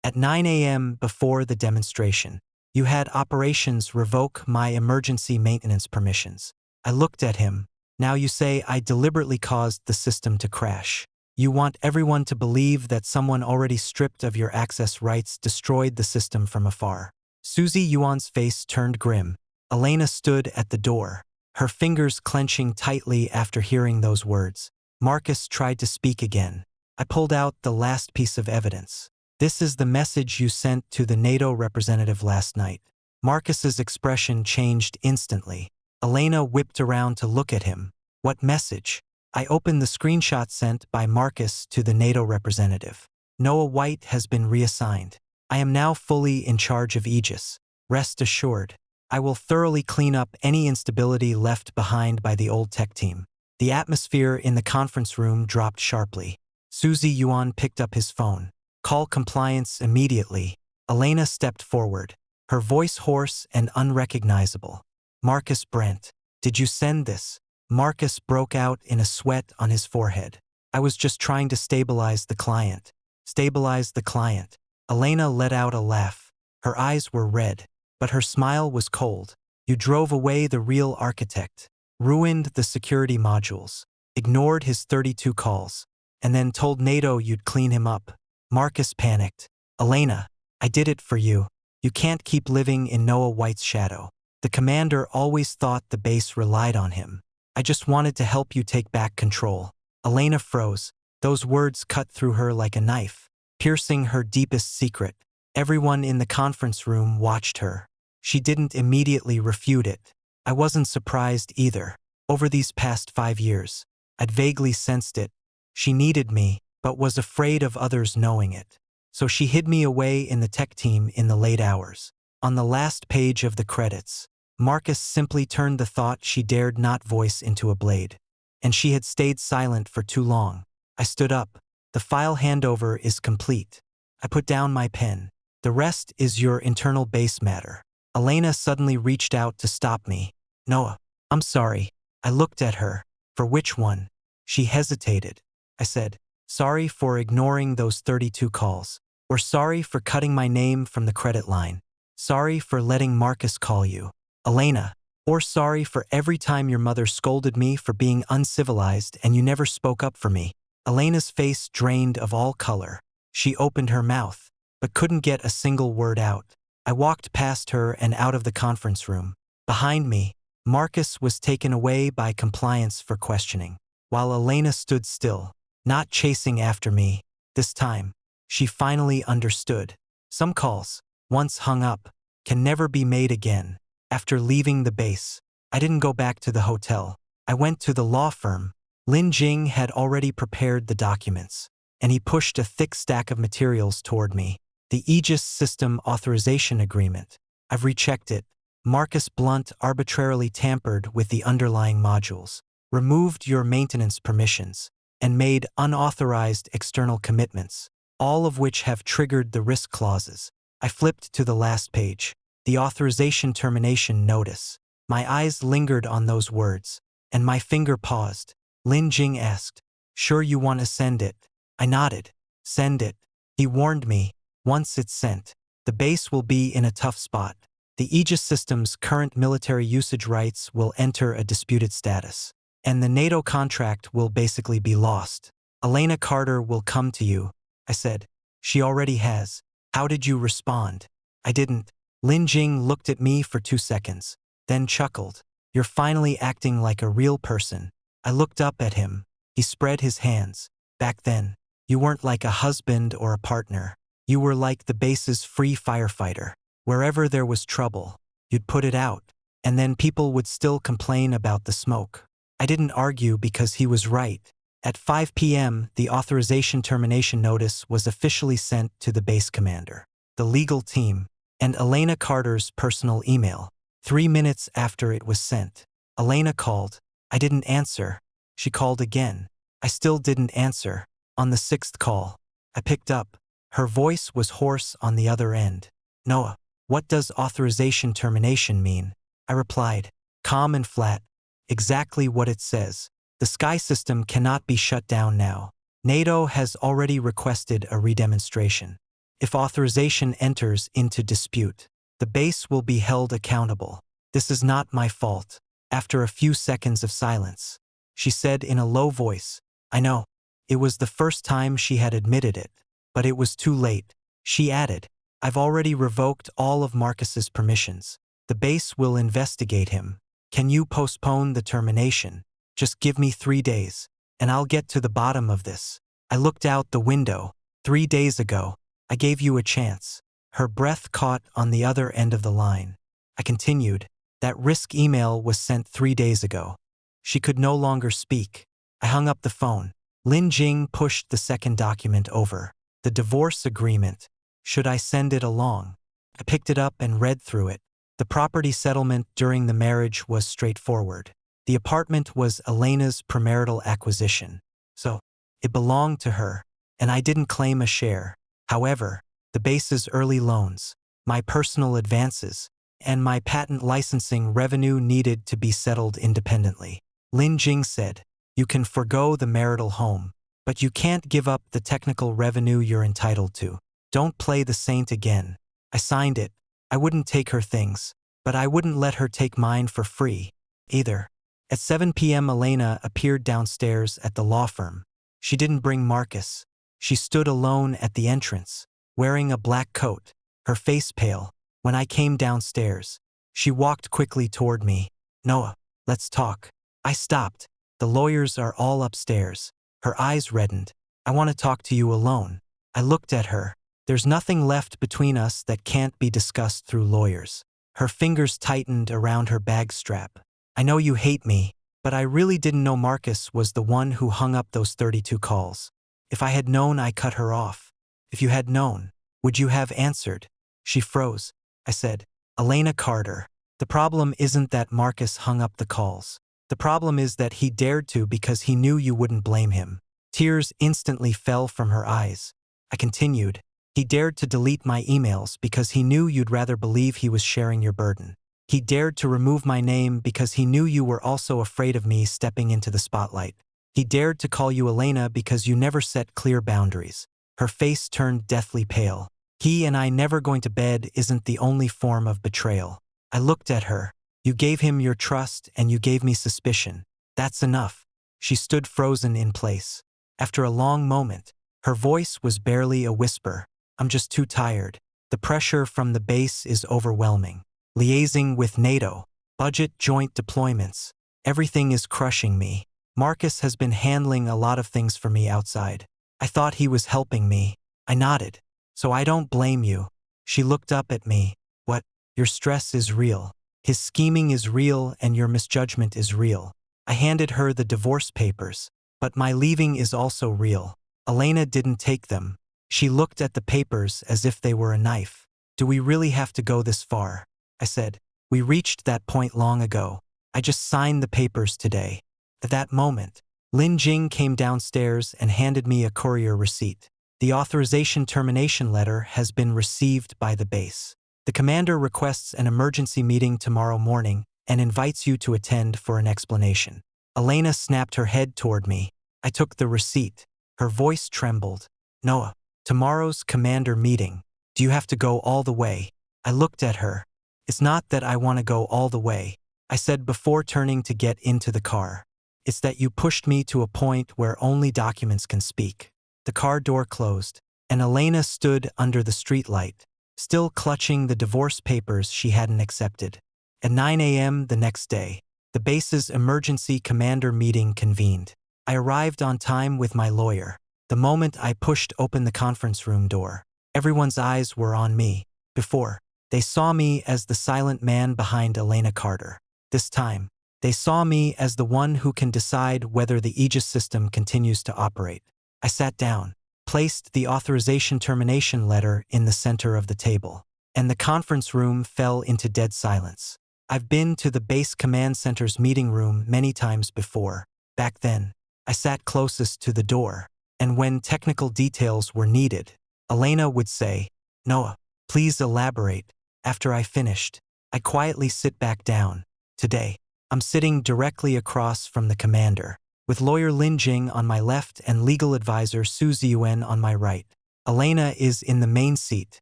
A: At 9 a.m. before the demonstration, you had operations revoke my emergency maintenance permissions. I looked at him. Now you say I deliberately caused the system to crash. You want everyone to believe that someone already stripped of your access rights destroyed the system from afar. Susie Yuan's face turned grim. Elena stood at the door, her fingers clenching tightly after hearing those words. Marcus tried to speak again. I pulled out the last piece of evidence. This is the message you sent to the NATO representative last night. Marcus's expression changed instantly. Elena whipped around to look at him. What message? I opened the screenshot sent by Marcus to the NATO representative. Noah White has been reassigned. I am now fully in charge of Aegis. Rest assured, I will thoroughly clean up any instability left behind by the old tech team. The atmosphere in the conference room dropped sharply. Suzy Yuan picked up his phone. Call compliance immediately. Elena stepped forward, her voice hoarse and unrecognizable. Marcus Brent, did you send this? Marcus broke out in a sweat on his forehead. I was just trying to stabilize the client. Stabilize the client. Elena let out a laugh. Her eyes were red, but her smile was cold. You drove away the real architect, ruined the security modules, ignored his 32 calls, and then told NATO you'd clean him up. Marcus panicked. Elena, I did it for you. You can't keep living in Noah White's shadow. The commander always thought the base relied on him. I just wanted to help you take back control. Elena froze. Those words cut through her like a knife, piercing her deepest secret. Everyone in the conference room watched her. She didn't immediately refute it. I wasn't surprised either. Over these past 5 years, I'd vaguely sensed it. She needed me, but was afraid of others knowing it. So she hid me away in the tech team in the late hours. On the last page of the credits, Marcus simply turned the thought she dared not voice into a blade. And she had stayed silent for too long. I stood up. The file handover is complete. I put down my pen. The rest is your internal base matter. Elena suddenly reached out to stop me. Noah, I'm sorry. I looked at her. For which one? She hesitated. I said, sorry for ignoring those 32 calls. Or sorry for cutting my name from the credit line. Sorry for letting Marcus call you. Elena, or sorry for every time your mother scolded me for being uncivilized and you never spoke up for me. Elena's face drained of all color. She opened her mouth, but couldn't get a single word out. I walked past her and out of the conference room. Behind me, Marcus was taken away by compliance for questioning, while Elena stood still, not chasing after me. This time, she finally understood. Some calls, once hung up, can never be made again. After leaving the base, I didn't go back to the hotel. I went to the law firm. Lin Jing had already prepared the documents, and he pushed a thick stack of materials toward me. The Aegis System Authorization Agreement. I've rechecked it. Marcus Blunt arbitrarily tampered with the underlying modules, removed your maintenance permissions, and made unauthorized external commitments, all of which have triggered the risk clauses. I flipped to the last page. The authorization termination notice. My eyes lingered on those words, and my finger paused. Lin Jing asked, sure you want to send it? I nodded. Send it. He warned me, once it's sent, the base will be in a tough spot. The Aegis system's current military usage rights will enter a disputed status, and the NATO contract will basically be lost. Elena Carter will come to you, I said. She already has. How did you respond? I didn't. Lin Jing looked at me for 2 seconds, then chuckled. You're finally acting like a real person. I looked up at him. He spread his hands. Back then, you weren't like a husband or a partner. You were like the base's free firefighter. Wherever there was trouble, you'd put it out, and then people would still complain about the smoke. I didn't argue because he was right. At 5 p.m., the authorization termination notice was officially sent to the base commander, the legal team, and Elena Carter's personal email. 3 minutes after it was sent, Elena called. I didn't answer. She called again. I still didn't answer. On the 6th call, I picked up. Her voice was hoarse on the other end. Noah, what does authorization termination mean? I replied, calm and flat. Exactly what it says. The Sky system cannot be shut down now. NATO has already requested a redemonstration. If authorization enters into dispute, the base will be held accountable. This is not my fault. After a few seconds of silence, she said in a low voice, I know. It was the first time she had admitted it, but it was too late. She added, I've already revoked all of Marcus's permissions. The base will investigate him. Can you postpone the termination? Just give me 3 days, and I'll get to the bottom of this. I looked out the window. 3 days ago, I gave you a chance. Her breath caught on the other end of the line. I continued. That risk email was sent 3 days ago. She could no longer speak. I hung up the phone. Lin Jing pushed the second document over. The divorce agreement. Should I send it along? I picked it up and read through it. The property settlement during the marriage was straightforward. The apartment was Elena's premarital acquisition. So, it belonged to her, and I didn't claim a share. However, the base's early loans, my personal advances, and my patent licensing revenue needed to be settled independently. Lin Jing said, "You can forgo the marital home, but you can't give up the technical revenue you're entitled to. Don't play the saint again." I signed it. I wouldn't take her things, but I wouldn't let her take mine for free, either. At 7 p.m. Elena appeared downstairs at the law firm. She didn't bring Marcus. She stood alone at the entrance, wearing a black coat, her face pale. When I came downstairs, she walked quickly toward me. "Noah, let's talk." I stopped. "The lawyers are all upstairs." Her eyes reddened. "I want to talk to you alone." I looked at her. "There's nothing left between us that can't be discussed through lawyers." Her fingers tightened around her bag strap. "I know you hate me, but I really didn't know Marcus was the one who hung up those 32 calls. If I had known, I cut her off. If you had known, would you have answered?" She froze. I said, "Elena Carter, the problem isn't that Marcus hung up the calls. The problem is that he dared to because he knew you wouldn't blame him." Tears instantly fell from her eyes. I continued, "He dared to delete my emails because he knew you'd rather believe he was sharing your burden. He dared to remove my name because he knew you were also afraid of me stepping into the spotlight. He dared to call you Elena because you never set clear boundaries." Her face turned deathly pale. "He and I never going to bed isn't the only form of betrayal." I looked at her. "You gave him your trust and you gave me suspicion. That's enough." She stood frozen in place. After a long moment, her voice was barely a whisper. "I'm just too tired. The pressure from the base is overwhelming. Liaising with NATO, budget joint deployments. Everything is crushing me. Marcus has been handling a lot of things for me outside. I thought he was helping me." I nodded. "So I don't blame you." She looked up at me. "What? Your stress is real. His scheming is real and your misjudgment is real." I handed her the divorce papers. "But my leaving is also real." Elena didn't take them. She looked at the papers as if they were a knife. "Do we really have to go this far?" I said, "We reached that point long ago. I just signed the papers today." At that moment, Lin Jing came downstairs and handed me a courier receipt. "The authorization termination letter has been received by the base. The commander requests an emergency meeting tomorrow morning and invites you to attend for an explanation." Elena snapped her head toward me. I took the receipt. Her voice trembled. "Noah, tomorrow's commander meeting. Do you have to go all the way?" I looked at her. "It's not that I want to go all the way," I said before turning to get into the car. "It's that you pushed me to a point where only documents can speak." The car door closed, and Elena stood under the streetlight, still clutching the divorce papers she hadn't accepted. At 9 a.m. the next day, the base's emergency commander meeting convened. I arrived on time with my lawyer. The moment I pushed open the conference room door, everyone's eyes were on me. Before, they saw me as the silent man behind Elena Carter. This time, they saw me as the one who can decide whether the Aegis system continues to operate. I sat down, placed the authorization termination letter in the center of the table, and the conference room fell into dead silence. I've been to the base command center's meeting room many times before. Back then, I sat closest to the door, and when technical details were needed, Elena would say, "Noah, please elaborate." After I finished, I quietly sit back down. Today, I'm sitting directly across from the commander, with lawyer Lin Jing on my left and legal advisor Su Ziyuan on my right. Elena is in the main seat,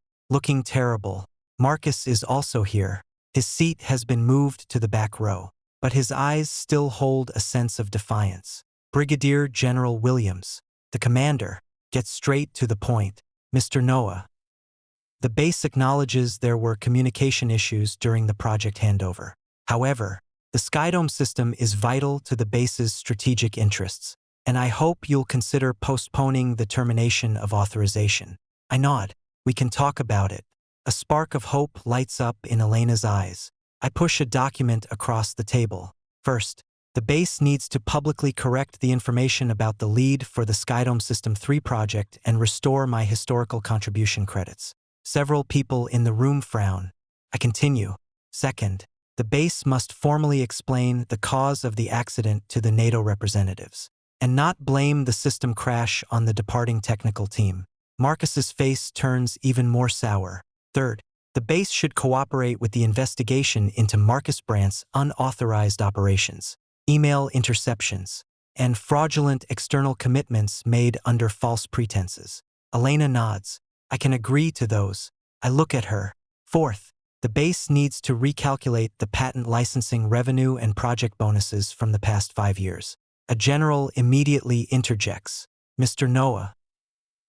A: looking terrible. Marcus is also here. His seat has been moved to the back row, but his eyes still hold a sense of defiance. Brigadier General Williams, the commander, gets straight to the point. "Mr. Noah." The base acknowledges there were communication issues during the project handover. However, the Skydome system is vital to the base's strategic interests, and I hope you'll consider postponing the termination of authorization. I nod. We can talk about it. A spark of hope lights up in Elena's eyes. I push a document across the table. First, the base needs to publicly correct the information about the lead for the Skydome System 3 project and restore my historical contribution credits. Several people in the room frown. I continue. Second, the base must formally explain the cause of the accident to the NATO representatives, and not blame the system crash on the departing technical team. Marcus's face turns even more sour. Third, the base should cooperate with the investigation into Marcus Brandt's unauthorized operations, email interceptions, and fraudulent external commitments made under false pretenses. Elena nods. I can agree to those. I look at her. Fourth, the base needs to recalculate the patent licensing revenue and project bonuses from the past 5 years. A general immediately interjects. Mr. Noah,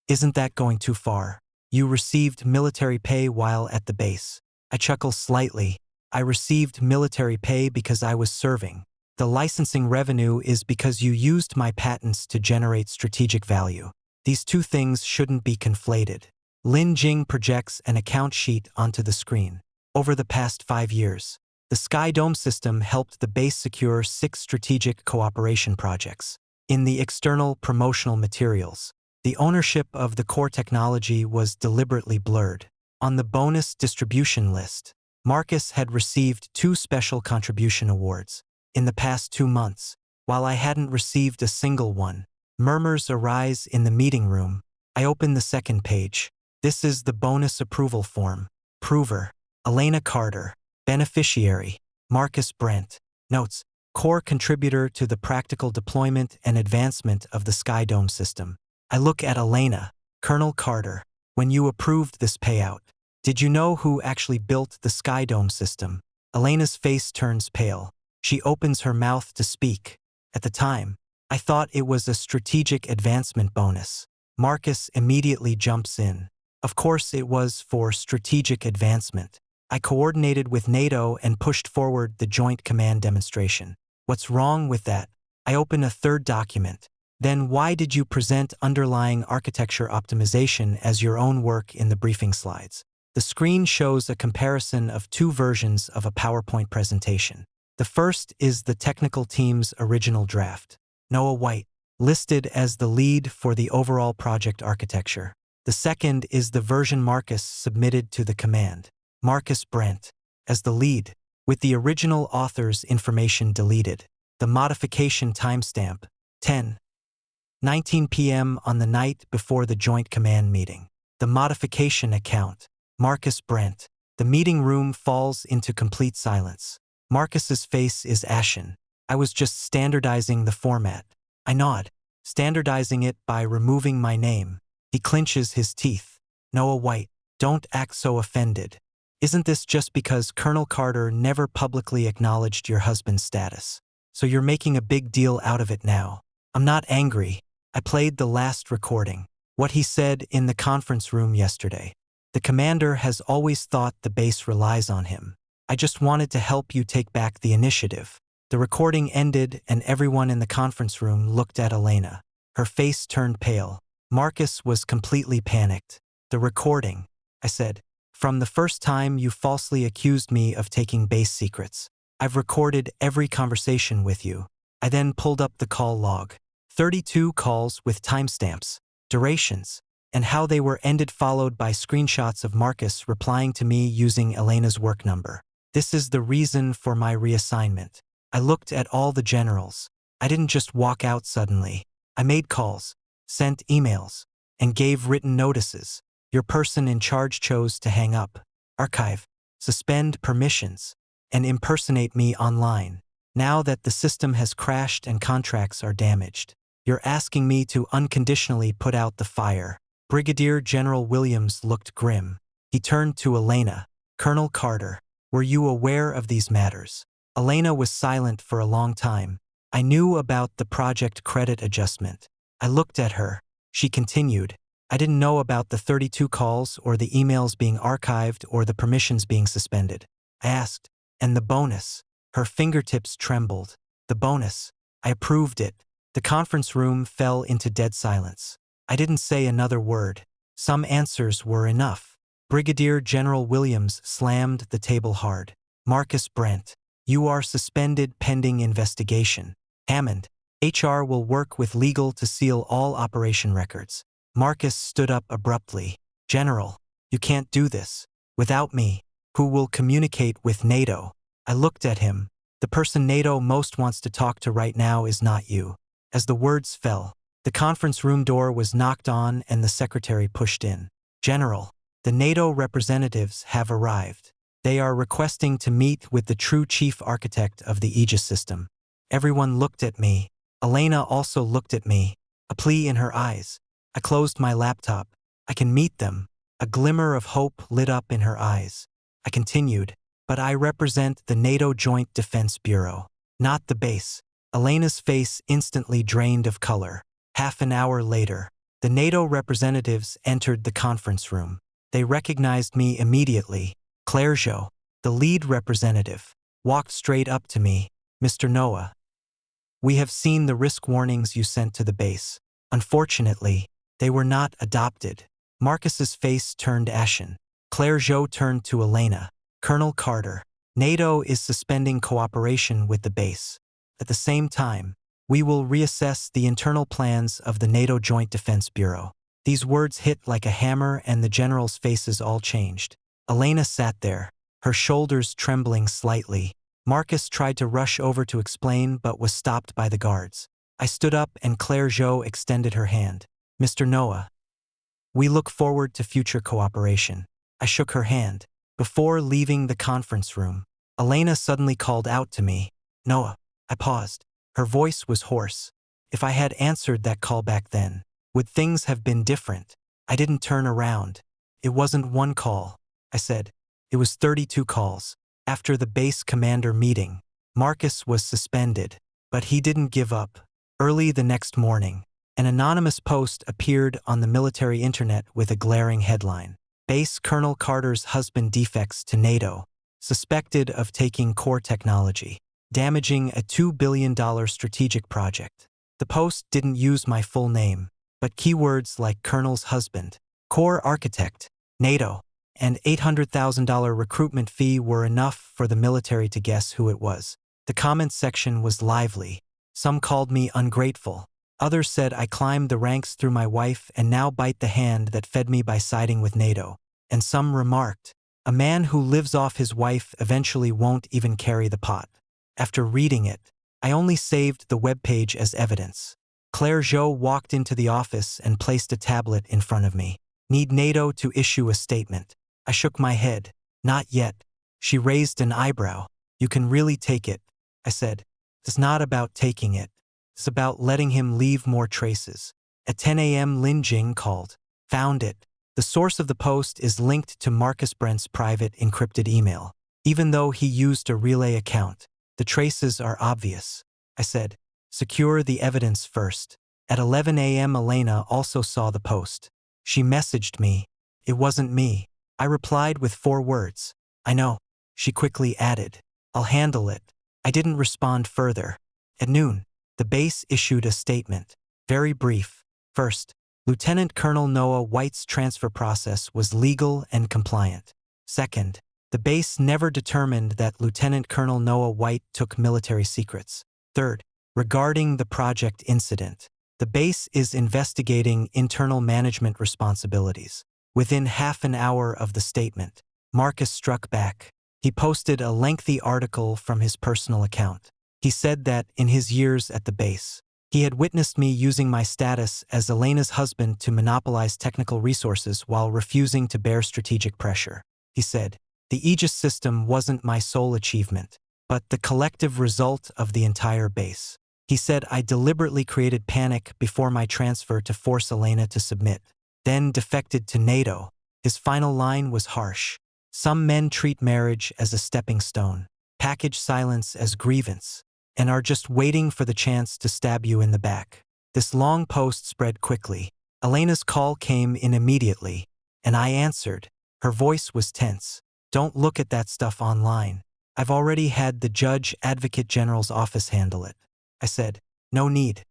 A: isn't that going too far? You received military pay while at the base. I chuckle slightly. I received military pay because I was serving. The licensing revenue is because you used my patents to generate strategic value. These two things shouldn't be conflated. Lin Jing projects an account sheet onto the screen. Over the past 5 years, the Skydome system helped the base secure 6 strategic cooperation projects. In the external promotional materials, the ownership of the core technology was deliberately blurred. On the bonus distribution list, Marcus had received 2 special contribution awards. In the past 2 months, while I hadn't received a single one, murmurs arise in the meeting room. I open the second page. This is the bonus approval form. Prover, Elena Carter. Beneficiary, Marcus Brandt. Notes, core contributor to the practical deployment and advancement of the Skydome system. I look at Elena. Colonel Carter, when you approved this payout, did you know who actually built the Skydome system? Elena's face turns pale. She opens her mouth to speak. At the time, I thought it was a strategic advancement bonus. Marcus immediately jumps in. Of course it was for strategic advancement. I coordinated with NATO and pushed forward the Joint Command demonstration. What's wrong with that? I open a third document. Then why did you present underlying architecture optimization as your own work in the briefing slides? The screen shows a comparison of 2 versions of a PowerPoint presentation. The first is the technical team's original draft. Noah White, listed as the lead for the overall project architecture. The second is the version Marcus submitted to the command. Marcus Brandt, as the lead, with the original author's information deleted. The modification timestamp, 10:19 p.m. on the night before the Joint Command meeting. The modification account, Marcus Brandt. The meeting room falls into complete silence. Marcus's face is ashen. I was just standardizing the format. I nod, standardizing it by removing my name. He clenches his teeth. Noah White, don't act so offended. Isn't this just because Colonel Carter never publicly acknowledged your husband's status? So you're making a big deal out of it now. I'm not angry. I played the last recording. What he said in the conference room yesterday. The commander has always thought the base relies on him. I just wanted to help you take back the initiative. The recording ended and everyone in the conference room looked at Elena. Her face turned pale. Marcus was completely panicked. The recording, I said. From the first time you falsely accused me of taking base secrets. I've recorded every conversation with you. I then pulled up the call log. 32 calls with timestamps, durations, and how they were ended, followed by screenshots of Marcus replying to me using Elena's work number. This is the reason for my reassignment. I looked at all the generals. I didn't just walk out suddenly. I made calls, sent emails, and gave written notices. Your person in charge chose to hang up, archive, suspend permissions, and impersonate me online. Now that the system has crashed and contracts are damaged, you're asking me to unconditionally put out the fire. Brigadier General Williams looked grim. He turned to Elena. Colonel Carter, were you aware of these matters? Elena was silent for a long time. I knew about the project credit adjustment. I looked at her. She continued. I didn't know about the 32 calls or the emails being archived or the permissions being suspended. I asked, and the bonus? Her fingertips trembled. The bonus. I approved it. The conference room fell into dead silence. I didn't say another word. Some answers were enough. Brigadier General Williams slammed the table hard. Marcus Brent, you are suspended pending investigation. Hammond, HR will work with legal to seal all operation records. Marcus stood up abruptly. General, you can't do this. Without me, who will communicate with NATO? I looked at him. The person NATO most wants to talk to right now is not you. As the words fell, the conference room door was knocked on and the secretary pushed in. General, the NATO representatives have arrived. They are requesting to meet with the true chief architect of the Aegis system. Everyone looked at me. Elena also looked at me, a plea in her eyes. I closed my laptop. I can meet them. A glimmer of hope lit up in her eyes. I continued, but I represent the NATO Joint Defense Bureau, not the base. Elena's face instantly drained of color. Half an hour later, the NATO representatives entered the conference room. They recognized me immediately. Clergeot, the lead representative, walked straight up to me. Mr. Noah, we have seen the risk warnings you sent to the base. Unfortunately, they were not adopted. Marcus's face turned ashen. Clergeot turned to Elena. Colonel Carter, NATO is suspending cooperation with the base. At the same time, we will reassess the internal plans of the NATO Joint Defense Bureau. These words hit like a hammer and the generals' faces all changed. Elena sat there, her shoulders trembling slightly. Marcus tried to rush over to explain but was stopped by the guards. I stood up and Clergeot extended her hand. Mr. Noah, we look forward to future cooperation. I shook her hand. Before leaving the conference room, Elena suddenly called out to me. Noah. I paused. Her voice was hoarse. If I had answered that call back then, would things have been different? I didn't turn around. It wasn't one call, I said. It was 32 calls. After the base commander meeting, Marcus was suspended, but he didn't give up. Early the next morning, an anonymous post appeared on the military internet with a glaring headline. Base Colonel Carter's husband defects to NATO, suspected of taking core technology, damaging a $2 billion strategic project. The post didn't use my full name, but keywords like Colonel's husband, core architect, NATO, and $800,000 recruitment fee were enough for the military to guess who it was. The comments section was lively. Some called me ungrateful. Others said I climbed the ranks through my wife and now bite the hand that fed me by siding with NATO. And some remarked, a man who lives off his wife eventually won't even carry the pot. After reading it, I only saved the webpage as evidence. Clergeot walked into the office and placed a tablet in front of me. Need NATO to issue a statement. I shook my head. Not yet. She raised an eyebrow. You can really take it, I said. It's not about taking it. It's about letting him leave more traces. At 10 a.m. Lin Jing called. Found it. The source of the post is linked to Marcus Brent's private encrypted email. Even though he used a relay account, the traces are obvious. I said, secure the evidence first. At 11 a.m. Elena also saw the post. She messaged me. It wasn't me. I replied with 4 words. I know. She quickly added, I'll handle it. I didn't respond further. At noon, the base issued a statement. Very brief. First, Lieutenant Colonel Noah White's transfer process was legal and compliant. Second, the base never determined that Lieutenant Colonel Noah White took military secrets. Third, regarding the project incident, the base is investigating internal management responsibilities. Within half an hour of the statement, Marcus struck back. He posted a lengthy article from his personal account. He said that, in his years at the base, he had witnessed me using my status as Elena's husband to monopolize technical resources while refusing to bear strategic pressure. He said, the Aegis system wasn't my sole achievement, but the collective result of the entire base. He said I deliberately created panic before my transfer to force Elena to submit, then defected to NATO. His final line was harsh. Some men treat marriage as a stepping stone, package silence as grievance, and are just waiting for the chance to stab you in the back. This long post spread quickly. Elena's call came in immediately, and I answered. Her voice was tense. Don't look at that stuff online. I've already had the Judge Advocate General's office handle it. I said, no need.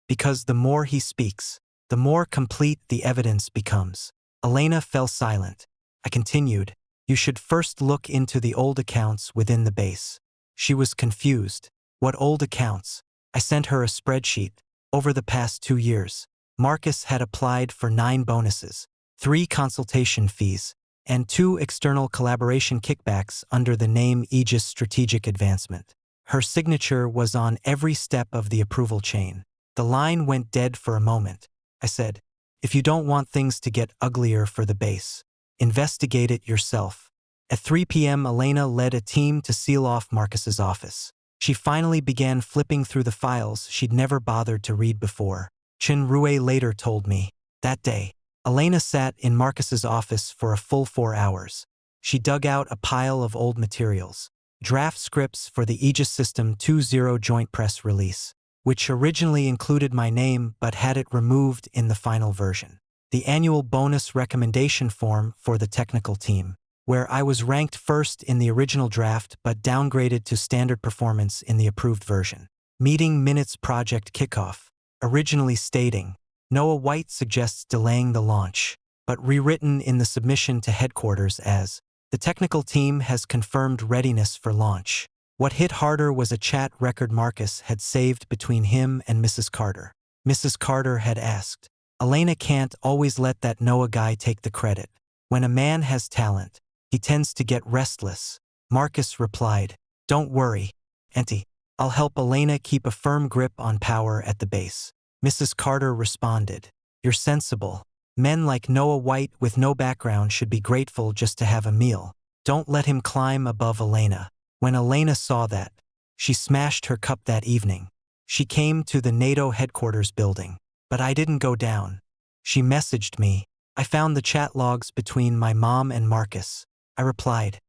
A: Because the more he speaks, the more complete the evidence becomes. Elena fell silent. I continued, you should first look into the old accounts within the base. She was confused. What old accounts? I sent her a spreadsheet. Over the past 2 years, Marcus had applied for 9 bonuses, 3 consultation fees, and 2 external collaboration kickbacks under the name Aegis Strategic Advancement. Her signature was on every step of the approval chain. The line went dead for a moment. I said, if you don't want things to get uglier for the base, investigate it yourself. At 3 p.m., Elena led a team to seal off Marcus's office. She finally began flipping through the files she'd never bothered to read before. Chin Rue later told me, that day, Elena sat in Marcus's office for a full 4 hours. She dug out a pile of old materials, draft scripts for the Aegis System 2.0 joint press release, which originally included my name but had it removed in the final version. The annual bonus recommendation form for the technical team, where I was ranked first in the original draft but downgraded to standard performance in the approved version. Meeting minutes project kickoff, originally stating, Noah White suggests delaying the launch, but rewritten in the submission to headquarters as, the technical team has confirmed readiness for launch. What hit harder was a chat record Marcus had saved between him and Mrs. Carter. Mrs. Carter had asked, Elena can't always let that Noah guy take the credit. When a man has talent, he tends to get restless. Marcus replied, don't worry, Auntie. I'll help Elena keep a firm grip on power at the base. Mrs. Carter responded, you're sensible. Men like Noah White with no background should be grateful just to have a meal. Don't let him climb above Elena. When Elena saw that, she smashed her cup that evening. She came to the NATO headquarters building, but I didn't go down. She messaged me. I found the chat logs between my mom and Marcus. I replied.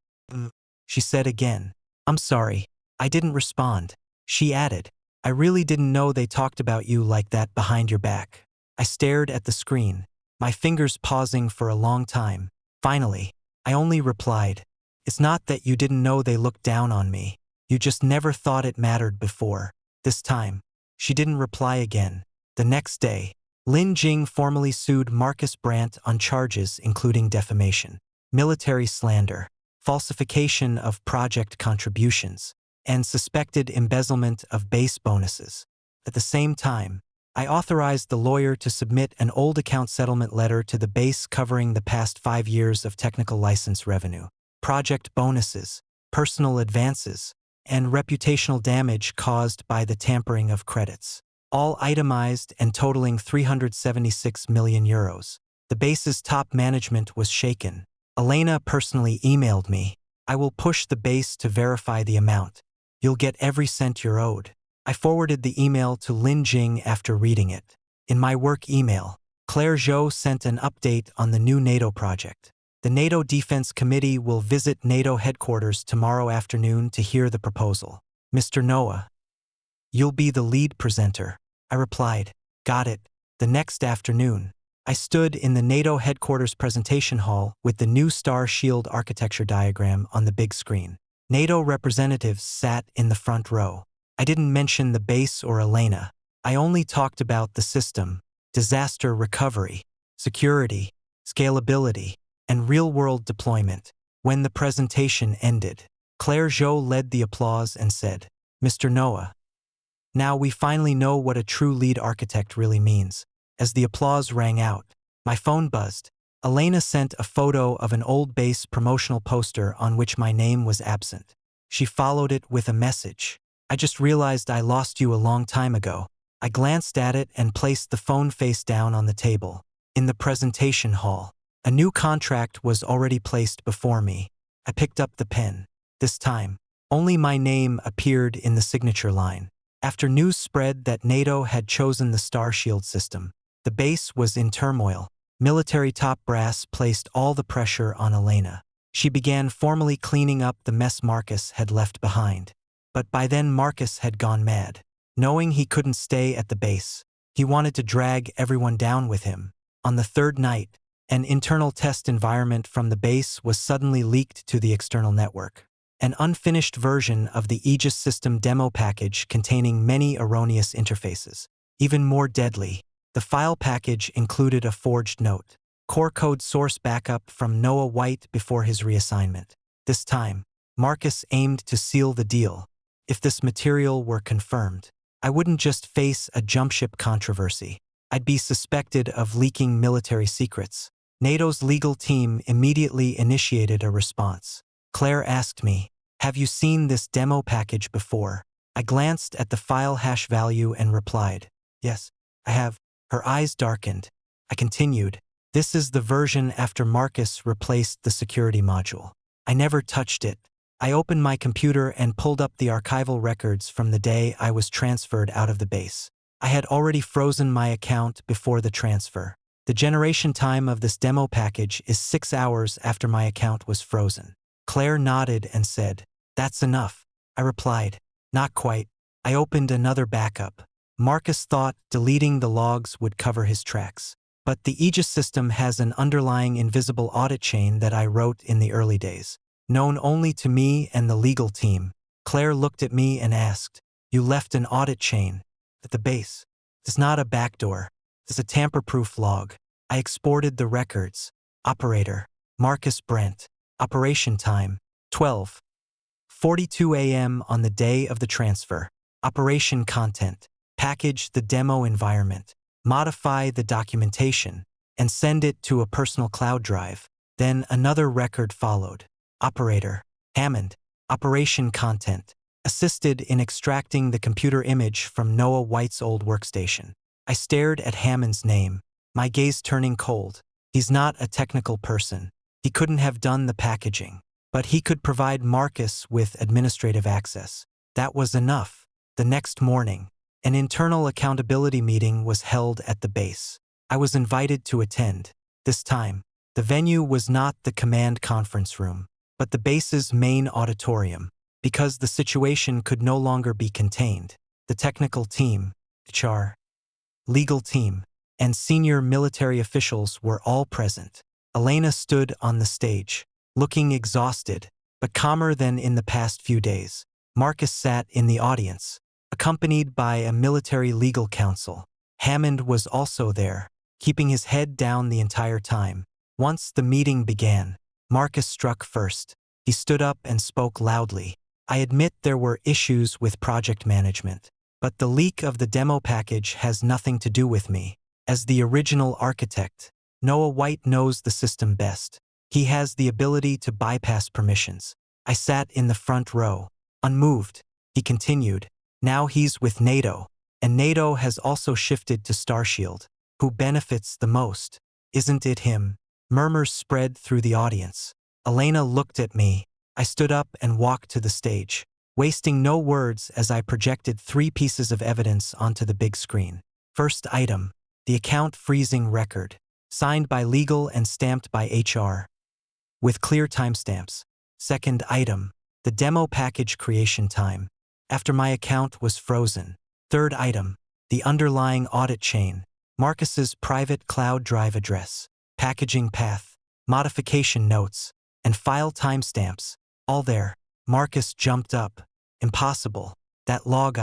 A: She said again, I'm sorry. I didn't respond. She added, I really didn't know they talked about you like that behind your back. I stared at the screen, my fingers pausing for a long time. Finally, I only replied, it's not that you didn't know they looked down on me. You just never thought it mattered before. This time, she didn't reply again. The next day, Lin Jing formally sued Marcus Brandt on charges including defamation, military slander, falsification of project contributions, and suspected embezzlement of base bonuses. At the same time, I authorized the lawyer to submit an old account settlement letter to the base covering the past 5 years of technical license revenue, project bonuses, personal advances, and reputational damage caused by the tampering of credits, all itemized and totaling 376 million euros. The base's top management was shaken. Elena personally emailed me, I will push the base to verify the amount. You'll get every cent you're owed. I forwarded the email to Lin Jing after reading it. In my work email, Claire Zhou sent an update on the new NATO project. The NATO Defense Committee will visit NATO headquarters tomorrow afternoon to hear the proposal. Mr. Noah, you'll be the lead presenter. I replied, got it. The next afternoon, I stood in the NATO headquarters presentation hall with the new Star Shield architecture diagram on the big screen. NATO representatives sat in the front row. I didn't mention the base or Elena. I only talked about the system, disaster recovery, security, scalability, and real-world deployment. When the presentation ended, Claire Zhou led the applause and said, Mr. Noah, now we finally know what a true lead architect really means. As the applause rang out, my phone buzzed. Elena sent a photo of an old base promotional poster on which my name was absent. She followed it with a message. I just realized I lost you a long time ago. I glanced at it and placed the phone face down on the table. In the presentation hall, a new contract was already placed before me. I picked up the pen. This time, only my name appeared in the signature line. After news spread that NATO had chosen the Star Shield system, the base was in turmoil. Military top brass placed all the pressure on Elena. She began formally cleaning up the mess Marcus had left behind. But by then Marcus had gone mad. Knowing he couldn't stay at the base, he wanted to drag everyone down with him. On the third night, an internal test environment from the base was suddenly leaked to the external network. An unfinished version of the Aegis system demo package containing many erroneous interfaces. Even more deadly, The file package included a forged note. Core code source backup from Noah White before his reassignment. This time, Marcus aimed to seal the deal. If this material were confirmed, I wouldn't just face a jump ship controversy. I'd be suspected of leaking military secrets. NATO's legal team immediately initiated a response. Claire asked me, "Have you seen this demo package before?" I glanced at the file hash value and replied, "Yes, I have." Her eyes darkened. I continued, "This is the version after Marcus replaced the security module. I never touched it." I opened my computer and pulled up the archival records from the day I was transferred out of the base. I had already frozen my account before the transfer. The generation time of this demo package is 6 hours after my account was frozen. Claire nodded and said, "That's enough." I replied, "Not quite." I opened another backup. Marcus thought deleting the logs would cover his tracks. But the Aegis system has an underlying invisible audit chain that I wrote in the early days, known only to me and the legal team. Claire looked at me and asked, "You left an audit chain at the base?" "It's not a backdoor. It's a tamper-proof log." I exported the records. Operator, Marcus Brent. Operation time, 12:42 a.m. on the day of the transfer. Operation content, package the demo environment, modify the documentation, and send it to a personal cloud drive. Then another record followed. Operator, Hammond. Operation content, assisted in extracting the computer image from Noah White's old workstation. I stared at Hammond's name, my gaze turning cold. He's not a technical person. He couldn't have done the packaging, but he could provide Marcus with administrative access. That was enough. The next morning, an internal accountability meeting was held at the base. I was invited to attend. This time, the venue was not the command conference room, but the base's main auditorium. Because the situation could no longer be contained, the technical team, HR, legal team, and senior military officials were all present. Elena stood on the stage, looking exhausted, but calmer than in the past few days. Marcus sat in the audience, accompanied by a military legal counsel. Hammond was also there, keeping his head down the entire time. Once the meeting began, Marcus struck first. He stood up and spoke loudly. "I admit there were issues with project management, but the leak of the demo package has nothing to do with me. As the original architect, Noah White knows the system best. He has the ability to bypass permissions." I sat in the front row, unmoved. He continued, "Now he's with NATO, and NATO has also shifted to Starshield. Who benefits the most? Isn't it him?" Murmurs spread through the audience. Elena looked at me. I stood up and walked to the stage, wasting no words as I projected 3 pieces of evidence onto the big screen. First item, the account freezing record, signed by legal and stamped by HR, with clear timestamps. Second item, the demo package creation time, after my account was frozen. Third item, the underlying audit chain, Marcus's private cloud drive address, packaging path, modification notes, and file timestamps, all there. Marcus jumped up. "Impossible. That log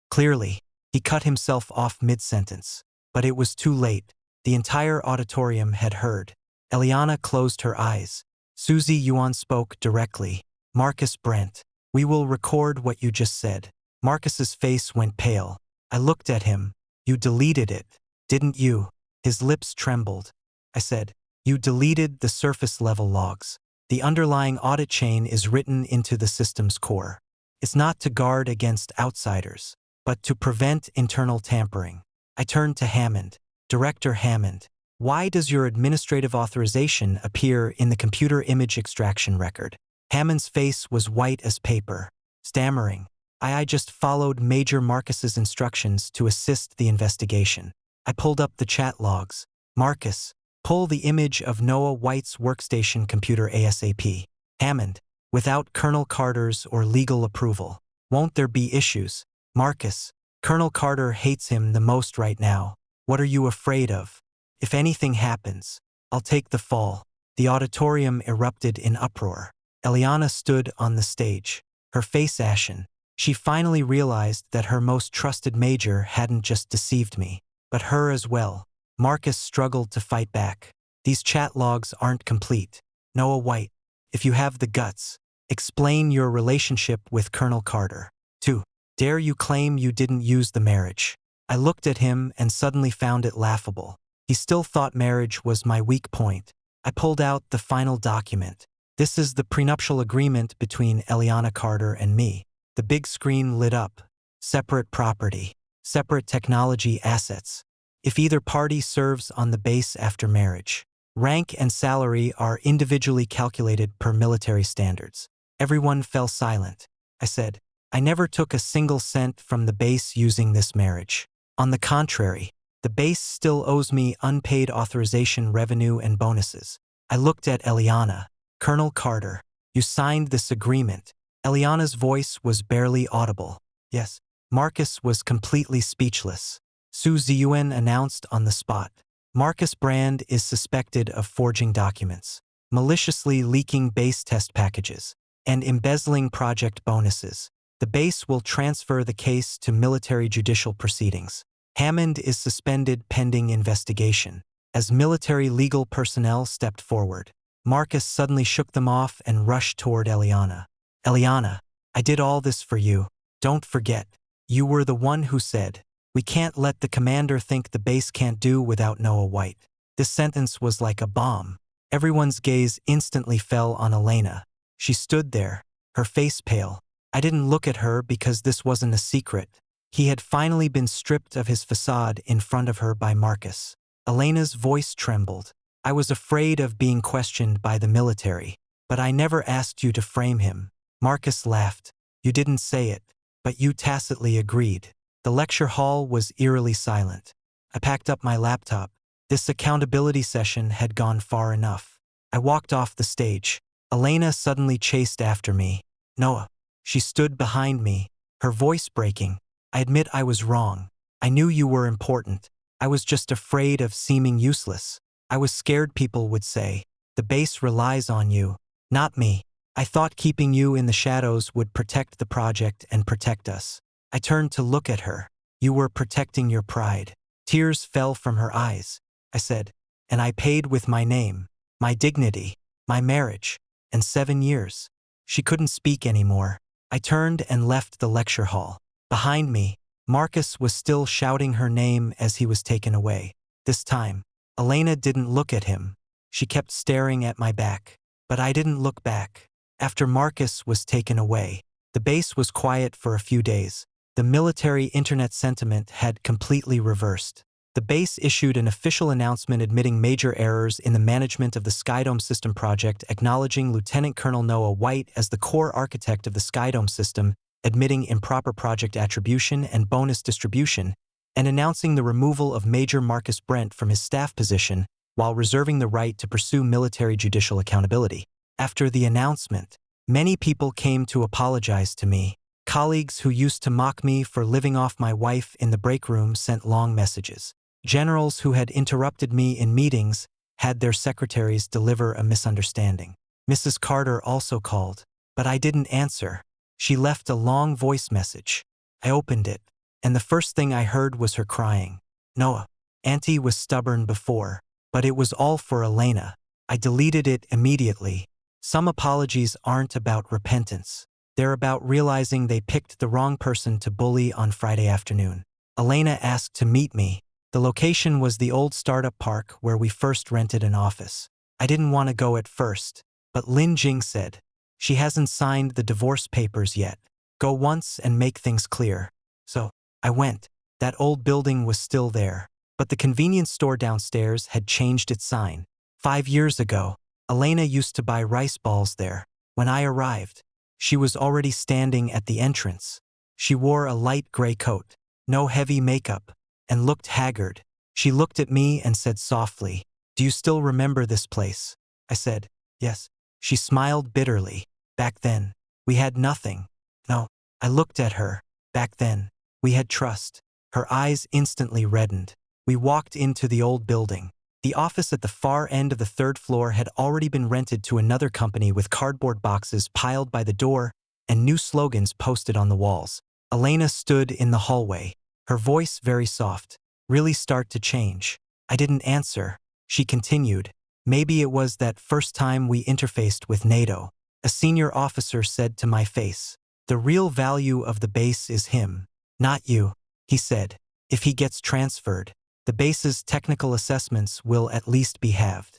A: Clearly, he cut himself off mid-sentence. But it was too late. The entire auditorium had heard. Eliana closed her eyes. Susie Yuan spoke directly. "Marcus Brent, we will record what you just said." Marcus's face went pale. I looked at him. "You deleted it, didn't you?" His lips trembled. I said, "You deleted the surface-level logs. The underlying audit chain is written into the system's core. It's not to guard against outsiders, but to prevent internal tampering." I turned to Hammond. "Director Hammond, why does your administrative authorization appear in the computer image extraction record?" Hammond's face was white as paper, stammering, I just followed Major Marcus's instructions to assist the investigation." I pulled up the chat logs. "Marcus, pull the image of Noah White's workstation computer ASAP. Hammond, without Colonel Carter's or legal approval, won't there be issues?" "Marcus, Colonel Carter hates him the most right now. What are you afraid of? If anything happens, I'll take the fall." The auditorium erupted in uproar. Eliana stood on the stage, her face ashen. She finally realized that her most trusted major hadn't just deceived me, but her as well. Marcus struggled to fight back. These chat logs aren't complete. Noah White, if you have the guts, explain your relationship with Colonel Carter. 2. Dare you claim you didn't use the marriage? I looked at him and suddenly found it laughable. He still thought marriage was my weak point. I pulled out the final document. This is the prenuptial agreement between Eliana Carter and me. The big screen lit up. Separate property. Separate technology assets. If either party serves on the base after marriage. Rank and salary are individually calculated per military standards. Everyone fell silent. I said, I never took a single cent from the base using this marriage. On the contrary, the base still owes me unpaid authorization revenue and bonuses. I looked at Eliana. Colonel Carter, you signed this agreement. Eliana's voice was barely audible. Yes. Marcus was completely speechless. Su Ziyuan announced on the spot. Marcus Brand is suspected of forging documents, maliciously leaking base test packages, and embezzling project bonuses. The base will transfer the case to military judicial proceedings. Hammond is suspended pending investigation. As military legal personnel stepped forward, Marcus suddenly shook them off and rushed toward Eliana. Eliana, I did all this for you. Don't forget, you were the one who said, we can't let the commander think the base can't do without Noah White. This sentence was like a bomb. Everyone's gaze instantly fell on Elena. She stood there, her face pale. I didn't look at her because this wasn't a secret. He had finally been stripped of his facade in front of her by Marcus. Elena's voice trembled. I was afraid of being questioned by the military, but I never asked you to frame him. Marcus laughed. You didn't say it, but you tacitly agreed. The lecture hall was eerily silent. I packed up my laptop. This accountability session had gone far enough. I walked off the stage. Elena suddenly chased after me. Noah. She stood behind me, her voice breaking. I admit I was wrong. I knew you were important. I was just afraid of seeming useless. I was scared people would say, the base relies on you, not me. I thought keeping you in the shadows would protect the project and protect us. I turned to look at her. You were protecting your pride. Tears fell from her eyes. I said, and I paid with my name, my dignity, my marriage, and 7 years. She couldn't speak anymore. I turned and left the lecture hall. Behind me, Marcus was still shouting her name as he was taken away. This time, Elena didn't look at him. She kept staring at my back. But I didn't look back. After Marcus was taken away, the base was quiet for a few days. The military internet sentiment had completely reversed. The base issued an official announcement admitting major errors in the management of the Skydome system project, acknowledging Lieutenant Colonel Noah White as the core architect of the Skydome system, admitting improper project attribution and bonus distribution, and announcing the removal of Major Marcus Brent from his staff position while reserving the right to pursue military judicial accountability. After the announcement, many people came to apologize to me. Colleagues who used to mock me for living off my wife in the break room sent long messages. Generals who had interrupted me in meetings had their secretaries deliver a misunderstanding. Mrs. Carter also called, but I didn't answer. She left a long voice message. I opened it, and the first thing I heard was her crying. Noah. Auntie was stubborn before, but it was all for Elena. I deleted it immediately. Some apologies aren't about repentance. They're about realizing they picked the wrong person to bully on Friday afternoon. Elena asked to meet me. The location was the old startup park where we first rented an office. I didn't want to go at first, but Lin Jing said, she hasn't signed the divorce papers yet. Go once and make things clear. So, I went. That old building was still there, but the convenience store downstairs had changed its sign. 5 years ago, Elena used to buy rice balls there. When I arrived, she was already standing at the entrance. She wore a light gray coat, no heavy makeup, and looked haggard. She looked at me and said softly, do you still remember this place? I said, yes. She smiled bitterly. Back then, we had nothing. No. I looked at her. Back then, we had trust. Her eyes instantly reddened. We walked into the old building. The office at the far end of the 3rd floor had already been rented to another company with cardboard boxes piled by the door and new slogans posted on the walls. Elena stood in the hallway, her voice very soft. really start to change? I didn't answer. She continued. Maybe it was that first time we interfaced with NATO. A senior officer said to my face, "The real value of the base is him, not you," he said. "If he gets transferred, the base's technical assessments will at least be halved."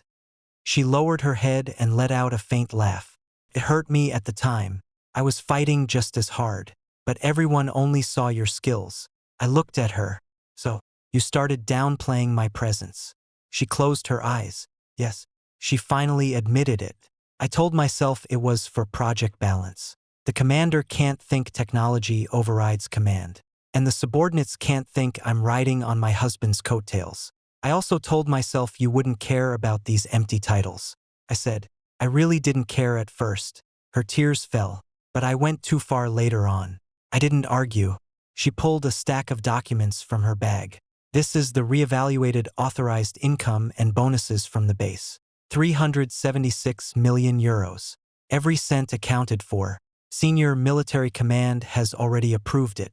A: She lowered her head and let out a faint laugh. It hurt me at the time. I was fighting just as hard. But everyone only saw your skills. I looked at her. "So, you started downplaying my presence." She closed her eyes. Yes, she finally admitted it. I told myself it was for project balance. The commander can't think technology overrides command. And the subordinates can't think I'm riding on my husband's coattails. I also told myself you wouldn't care about these empty titles. I said, I really didn't care at first. Her tears fell, but I went too far later on. I didn't argue. She pulled a stack of documents from her bag. This is the reevaluated authorized income and bonuses from the base. 376 million euros. Every cent accounted for. Senior Military Command has already approved it.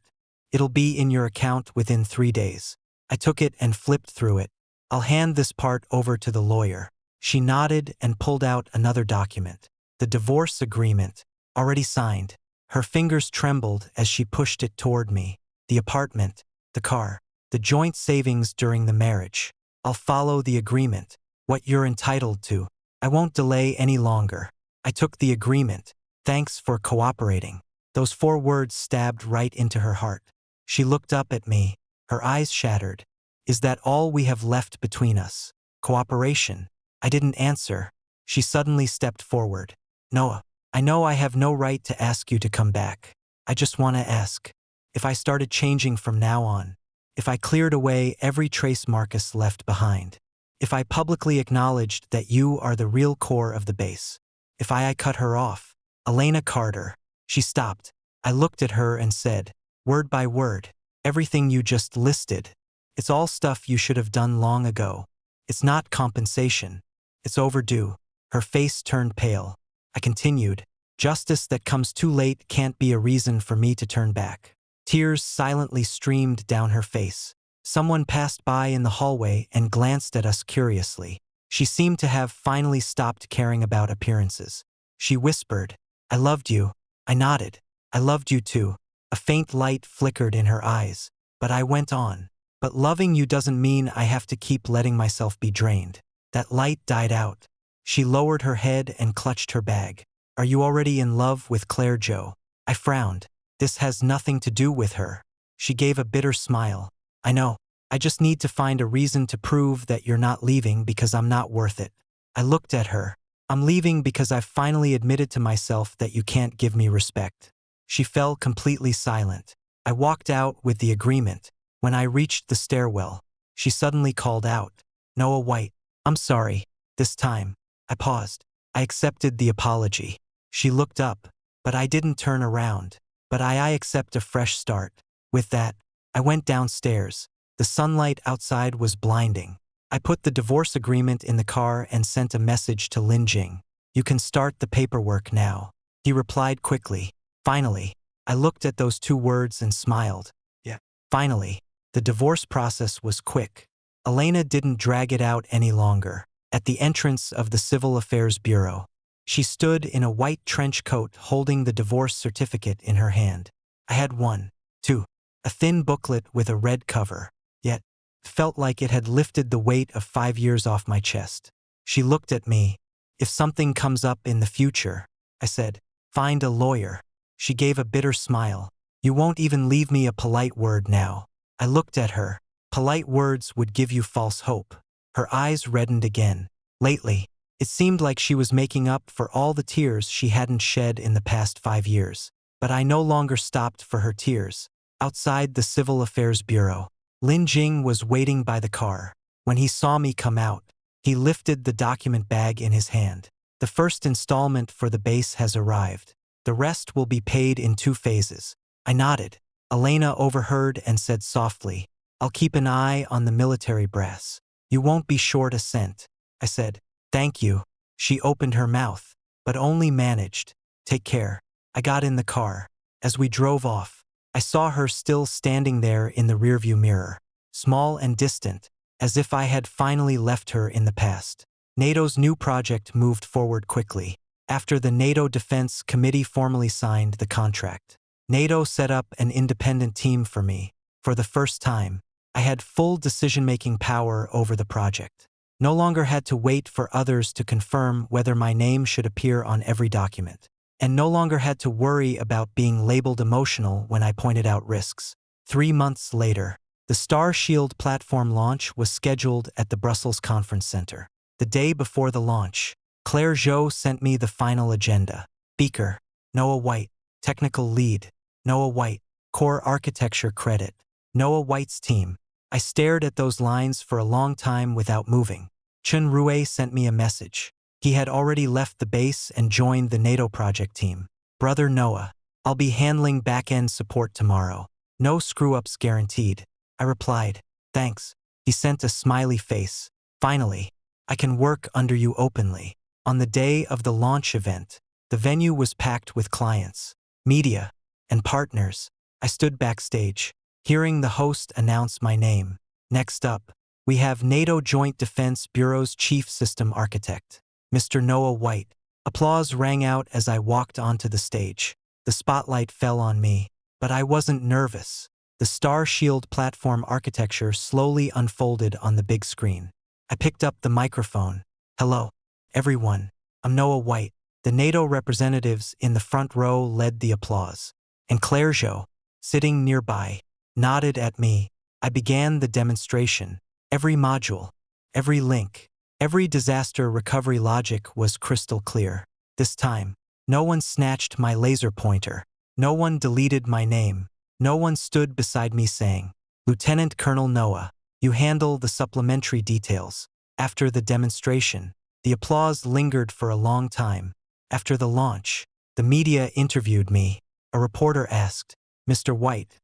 A: It'll be in your account within 3 days. I took it and flipped through it. I'll hand this part over to the lawyer. She nodded and pulled out another document. The divorce agreement, already signed. Her fingers trembled as she pushed it toward me. The apartment, the car, the joint savings during the marriage. I'll follow the agreement. What you're entitled to. I won't delay any longer. I took the agreement. Thanks for cooperating. Those 4 words stabbed right into her heart. She looked up at me, her eyes shattered. Is that all we have left between us? Cooperation? I didn't answer. She suddenly stepped forward. Noah, I know I have no right to ask you to come back. I just want to ask. If I started changing from now on. If I cleared away every trace Marcus left behind. If I publicly acknowledged that you are the real core of the base. If I cut her off. Elena Carter. She stopped. I looked at her and said, word by word, everything you just listed. It's all stuff you should have done long ago. It's not compensation. It's overdue. Her face turned pale. I continued, justice that comes too late can't be a reason for me to turn back. Tears silently streamed down her face. Someone passed by in the hallway and glanced at us curiously. She seemed to have finally stopped caring about appearances. She whispered, I loved you. I nodded. I loved you too. A faint light flickered in her eyes, but I went on. But loving you doesn't mean I have to keep letting myself be drained. That light died out. She lowered her head and clutched her bag. Are you already in love with Claire Jo? I frowned. This has nothing to do with her. She gave a bitter smile. I know. I just need to find a reason to prove that you're not leaving because I'm not worth it. I looked at her. I'm leaving because I've finally admitted to myself that you can't give me respect. She fell completely silent. I walked out with the agreement. When I reached the stairwell, she suddenly called out, Noah White, I'm sorry. This time. I paused. I accepted the apology. She looked up, but I didn't turn around. But I accept a fresh start. With that, I went downstairs. The sunlight outside was blinding. I put the divorce agreement in the car and sent a message to Lin Jing. You can start the paperwork now. He replied quickly. Finally. I looked at those 2 words and smiled. Yeah. Finally. The divorce process was quick. Elena didn't drag it out any longer. At the entrance of the Civil Affairs Bureau, she stood in a white trench coat holding the divorce certificate in her hand. I had 1, 2, a thin booklet with a red cover, yet felt like it had lifted the weight of 5 years off my chest. She looked at me. If something comes up in the future, I said, find a lawyer. She gave a bitter smile. You won't even leave me a polite word now. I looked at her. Polite words would give you false hope. Her eyes reddened again. Lately, it seemed like she was making up for all the tears she hadn't shed in the past 5 years. But I no longer stopped for her tears. Outside the Civil Affairs Bureau, Lin Jing was waiting by the car. When he saw me come out, he lifted the document bag in his hand. The first installment for the base has arrived. The rest will be paid in 2 phases. I nodded. Elena overheard and said softly, I'll keep an eye on the military brass. You won't be short a cent. I said, thank you. She opened her mouth, but only managed. Take care. I got in the car. As we drove off, I saw her still standing there in the rearview mirror. small and distant, as if I had finally left her in the past. NATO's new project moved forward quickly. After the NATO Defense Committee formally signed the contract, NATO set up an independent team for me. For the first time, I had full decision-making power over the project. No longer had to wait for others to confirm whether my name should appear on every document, and no longer had to worry about being labeled emotional when I pointed out risks. 3 months later, the Star Shield platform launch was scheduled at the Brussels Conference Center. The day before the launch, Claire Jo sent me the final agenda. Speaker, Noah White. Technical lead, Noah White. Core architecture credit, Noah White's team. I stared at those lines for a long time without moving. Chun Rue sent me a message. He had already left the base and joined the NATO project team. Brother Noah, I'll be handling back-end support tomorrow. No screw-ups guaranteed. I replied, thanks. He sent a smiley face. Finally, I can work under you openly. On the day of the launch event, the venue was packed with clients, media, and partners. I stood backstage, hearing the host announce my name. Next up, we have NATO Joint Defense Bureau's Chief System Architect, Mr. Noah White. Applause rang out as I walked onto the stage. The spotlight fell on me, but I wasn't nervous. The Star Shield platform architecture slowly unfolded on the big screen. I picked up the microphone. Hello, everyone. I'm Noah White. The NATO representatives in the front row led the applause, and Claire Jo, sitting nearby, nodded at me. I began the demonstration. Every module, every link, every disaster recovery logic was crystal clear. This time, no one snatched my laser pointer. No one deleted my name. No one stood beside me saying, Lieutenant Colonel Noah, you handle the supplementary details. After the demonstration, the applause lingered for a long time. After the launch, the media interviewed me. A reporter asked, Mr. White,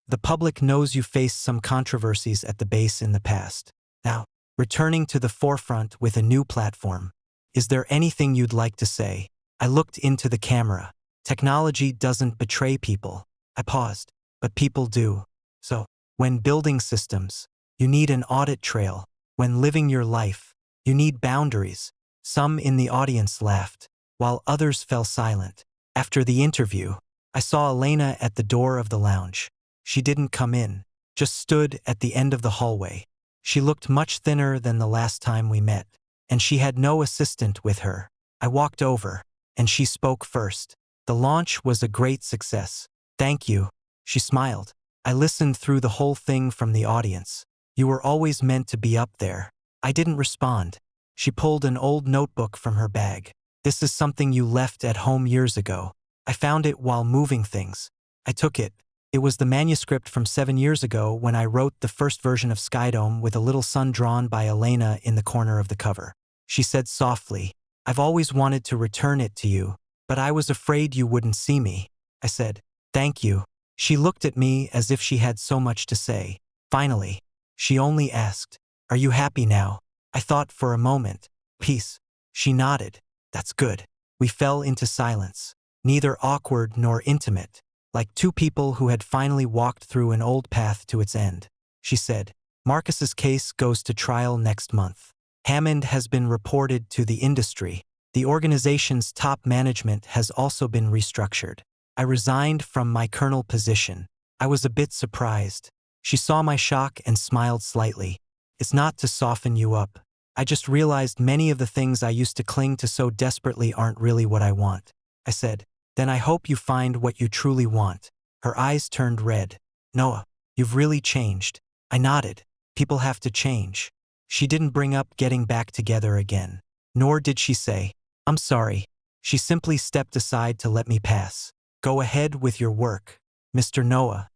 A: the public knows you faced some controversies at the base in the past. Now, returning to the forefront with a new platform, is there anything you'd like to say? I looked into the camera. Technology doesn't betray people. I paused, but people do. So, when building systems, you need an audit trail. When living your life, you need boundaries. Some in the audience laughed, while others fell silent. After the interview, I saw Elena at the door of the lounge. She didn't come in, just stood at the end of the hallway. She looked much thinner than the last time we met, and she had no assistant with her. I walked over, and she spoke first. The launch was a great success. Thank you, she smiled. I listened through the whole thing from the audience. You were always meant to be up there. I didn't respond. She pulled an old notebook from her bag. This is something you left at home years ago. I found it while moving things. I took it. It was the manuscript from 7 years ago when I wrote the first version of Skydome with a little sun drawn by Elena in the corner of the cover. She said softly, I've always wanted to return it to you, but I was afraid you wouldn't see me. I said, thank you. She looked at me as if she had so much to say. Finally, she only asked, are you happy now? I thought for a moment. Peace. She nodded. That's good. We fell into silence, neither awkward nor intimate, like two people who had finally walked through an old path to its end. She said, Marcus's case goes to trial next month. Hammond has been reported to the industry. The organization's top management has also been restructured. I resigned from my colonel position. I was a bit surprised. She saw my shock and smiled slightly. It's not to soften you up. I just realized many of the things I used to cling to so desperately aren't really what I want. I said, then I hope you find what you truly want. Her eyes turned red. Noah, you've really changed. I nodded. People have to change. She didn't bring up getting back together again. Nor did she say, I'm sorry. She simply stepped aside to let me pass. Go ahead with your work, Mr. Noah.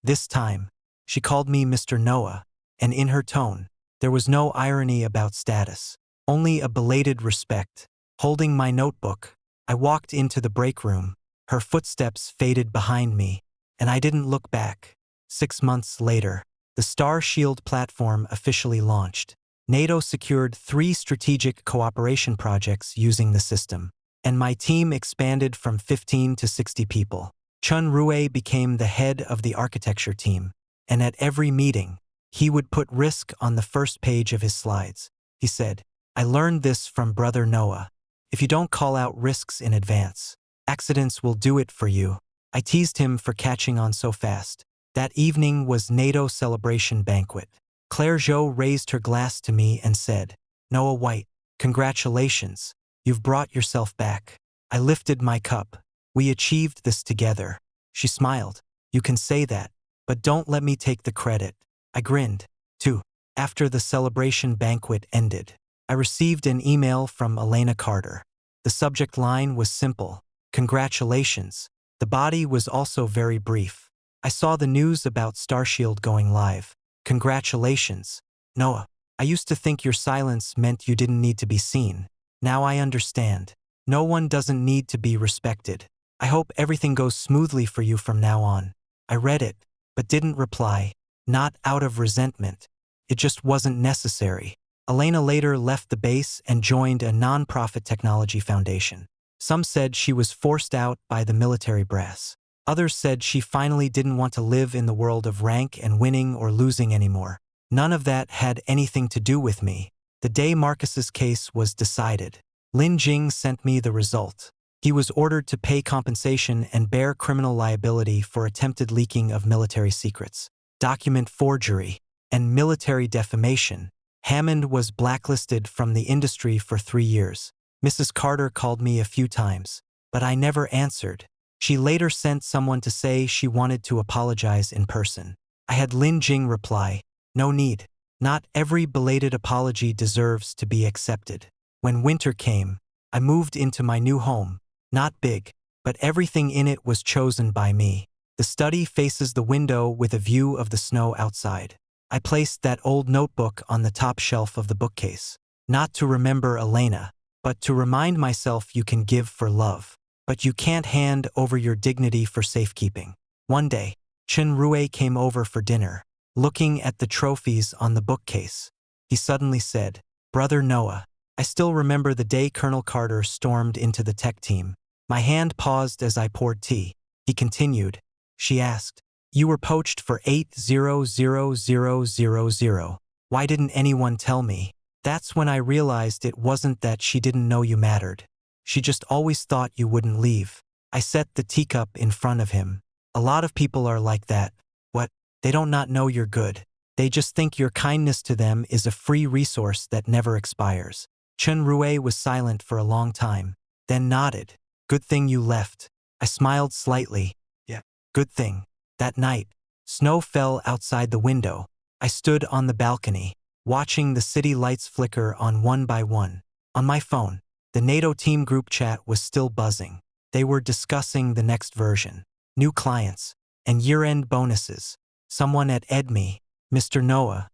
A: This time, she called me Mr. Noah, and in her tone, there was no irony about status, only a belated respect. Holding my notebook, I walked into the break room. Her footsteps faded behind me, and I didn't look back. 6 months later, the Star Shield platform officially launched. NATO secured 3 strategic cooperation projects using the system, and my team expanded from 15 to 60 people. Chun Rue became the head of the architecture team, and at every meeting, He would put risk on the first page of his slides. He said, "I learned this from Brother Noah. If you don't call out risks in advance, accidents will do it for you." I teased him for catching on so fast. That evening was NATO celebration banquet. Claire Jo raised her glass to me and said, "Noah White, congratulations. You've brought yourself back." I lifted my cup. "We achieved this together." She smiled. "You can say that, but don't let me take the credit." I grinned, too. After the celebration banquet ended, I received an email from Elena Carter. The subject line was simple: "Congratulations." The body was also very brief. I saw the news about Starshield going live. "Congratulations, Noah. I used to think your silence meant you didn't need to be seen. Now I understand. No one doesn't need to be respected. I hope everything goes smoothly for you from now on." I read it, but didn't reply. Not out of resentment. It just wasn't necessary. Elena later left the base and joined a non-profit technology foundation. Some said she was forced out by the military brass. Others said she finally didn't want to live in the world of rank and winning or losing anymore. None of that had anything to do with me. The day Marcus's case was decided, Lin Jing sent me the result. He was ordered to pay compensation and bear criminal liability for attempted leaking of military secrets, document forgery, and military defamation. Hammond was blacklisted from the industry for 3 years. Mrs. Carter called me a few times, but I never answered. She later sent someone to say she wanted to apologize in person. I had Lin Jing reply, "No need. Not every belated apology deserves to be accepted." When winter came, I moved into my new home. Not big, but everything in it was chosen by me. The study faces the window with a view of the snow outside. I placed that old notebook on the top shelf of the bookcase. Not to remember Elena, but to remind myself you can give for love, but you can't hand over your dignity for safekeeping. One day, Chen Rui came over for dinner. Looking at the trophies on the bookcase, he suddenly said, "Brother Noah, I still remember the day Colonel Carter stormed into the tech team." My hand paused as I poured tea. He continued. "She asked, 'You were poached for 8,000,000. Why didn't anyone tell me?' That's when I realized it wasn't that she didn't know you mattered. She just always thought you wouldn't leave." I set the teacup in front of him. "A lot of people are like that. What? They don't not know you're good. They just think your kindness to them is a free resource that never expires." Chen Rui was silent for a long time, then nodded. "Good thing you left." I smiled slightly. "Yeah, good thing." That night, snow fell outside the window. I stood on the balcony, watching the city lights flicker on one by one. On my phone, the NATO team group chat was still buzzing. They were discussing the next version, new clients, and year-end bonuses. Someone at Aide, "Mr. Noah,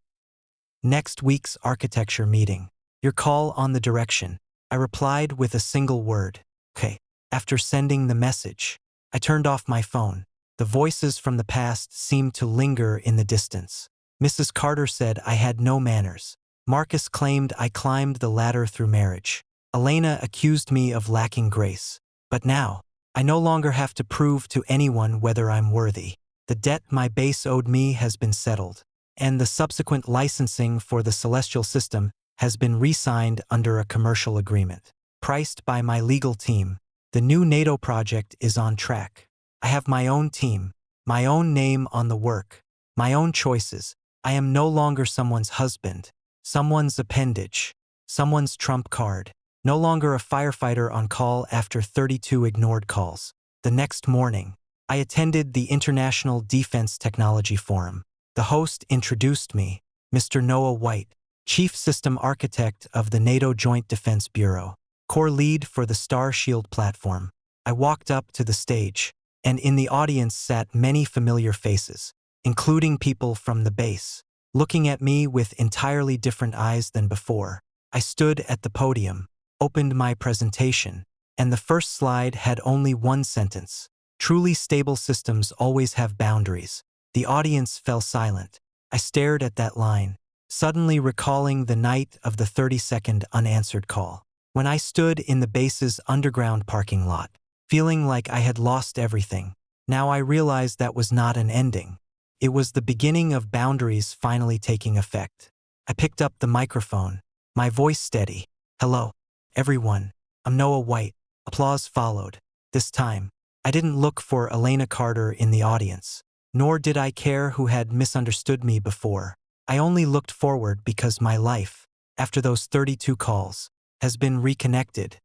A: next week's architecture meeting. Your call on the direction." I replied with a single word, "Okay." After sending the message, I turned off my phone. The voices from the past seemed to linger in the distance. Mrs. Carter said I had no manners. Marcus claimed I climbed the ladder through marriage. Elena accused me of lacking grace. But now, I no longer have to prove to anyone whether I'm worthy. The debt my base owed me has been settled, and the subsequent licensing for the celestial system has been re-signed under a commercial agreement. Priced by my legal team, the new NATO project is on track. I have my own team, my own name on the work, my own choices. I am no longer someone's husband, someone's appendage, someone's trump card. No longer a firefighter on call after 32 ignored calls. The next morning, I attended the International Defense Technology Forum. The host introduced me, Mr. Noah White, Chief System Architect of the NATO Joint Defense Bureau, core lead for the Starshield platform. I walked up to the stage, and in the audience sat many familiar faces, including people from the base, looking at me with entirely different eyes than before. I stood at the podium, opened my presentation, and the first slide had only one sentence: "Truly stable systems always have boundaries." The audience fell silent. I stared at that line, suddenly recalling the night of the 30-second unanswered call. When I stood in the base's underground parking lot, feeling like I had lost everything. Now I realized that was not an ending. It was the beginning of boundaries finally taking effect. I picked up the microphone, my voice steady. "Hello, everyone. I'm Noah White." Applause followed. This time, I didn't look for Elena Carter in the audience, nor did I care who had misunderstood me before. I only looked forward because my life, after those 32 calls, has been reconnected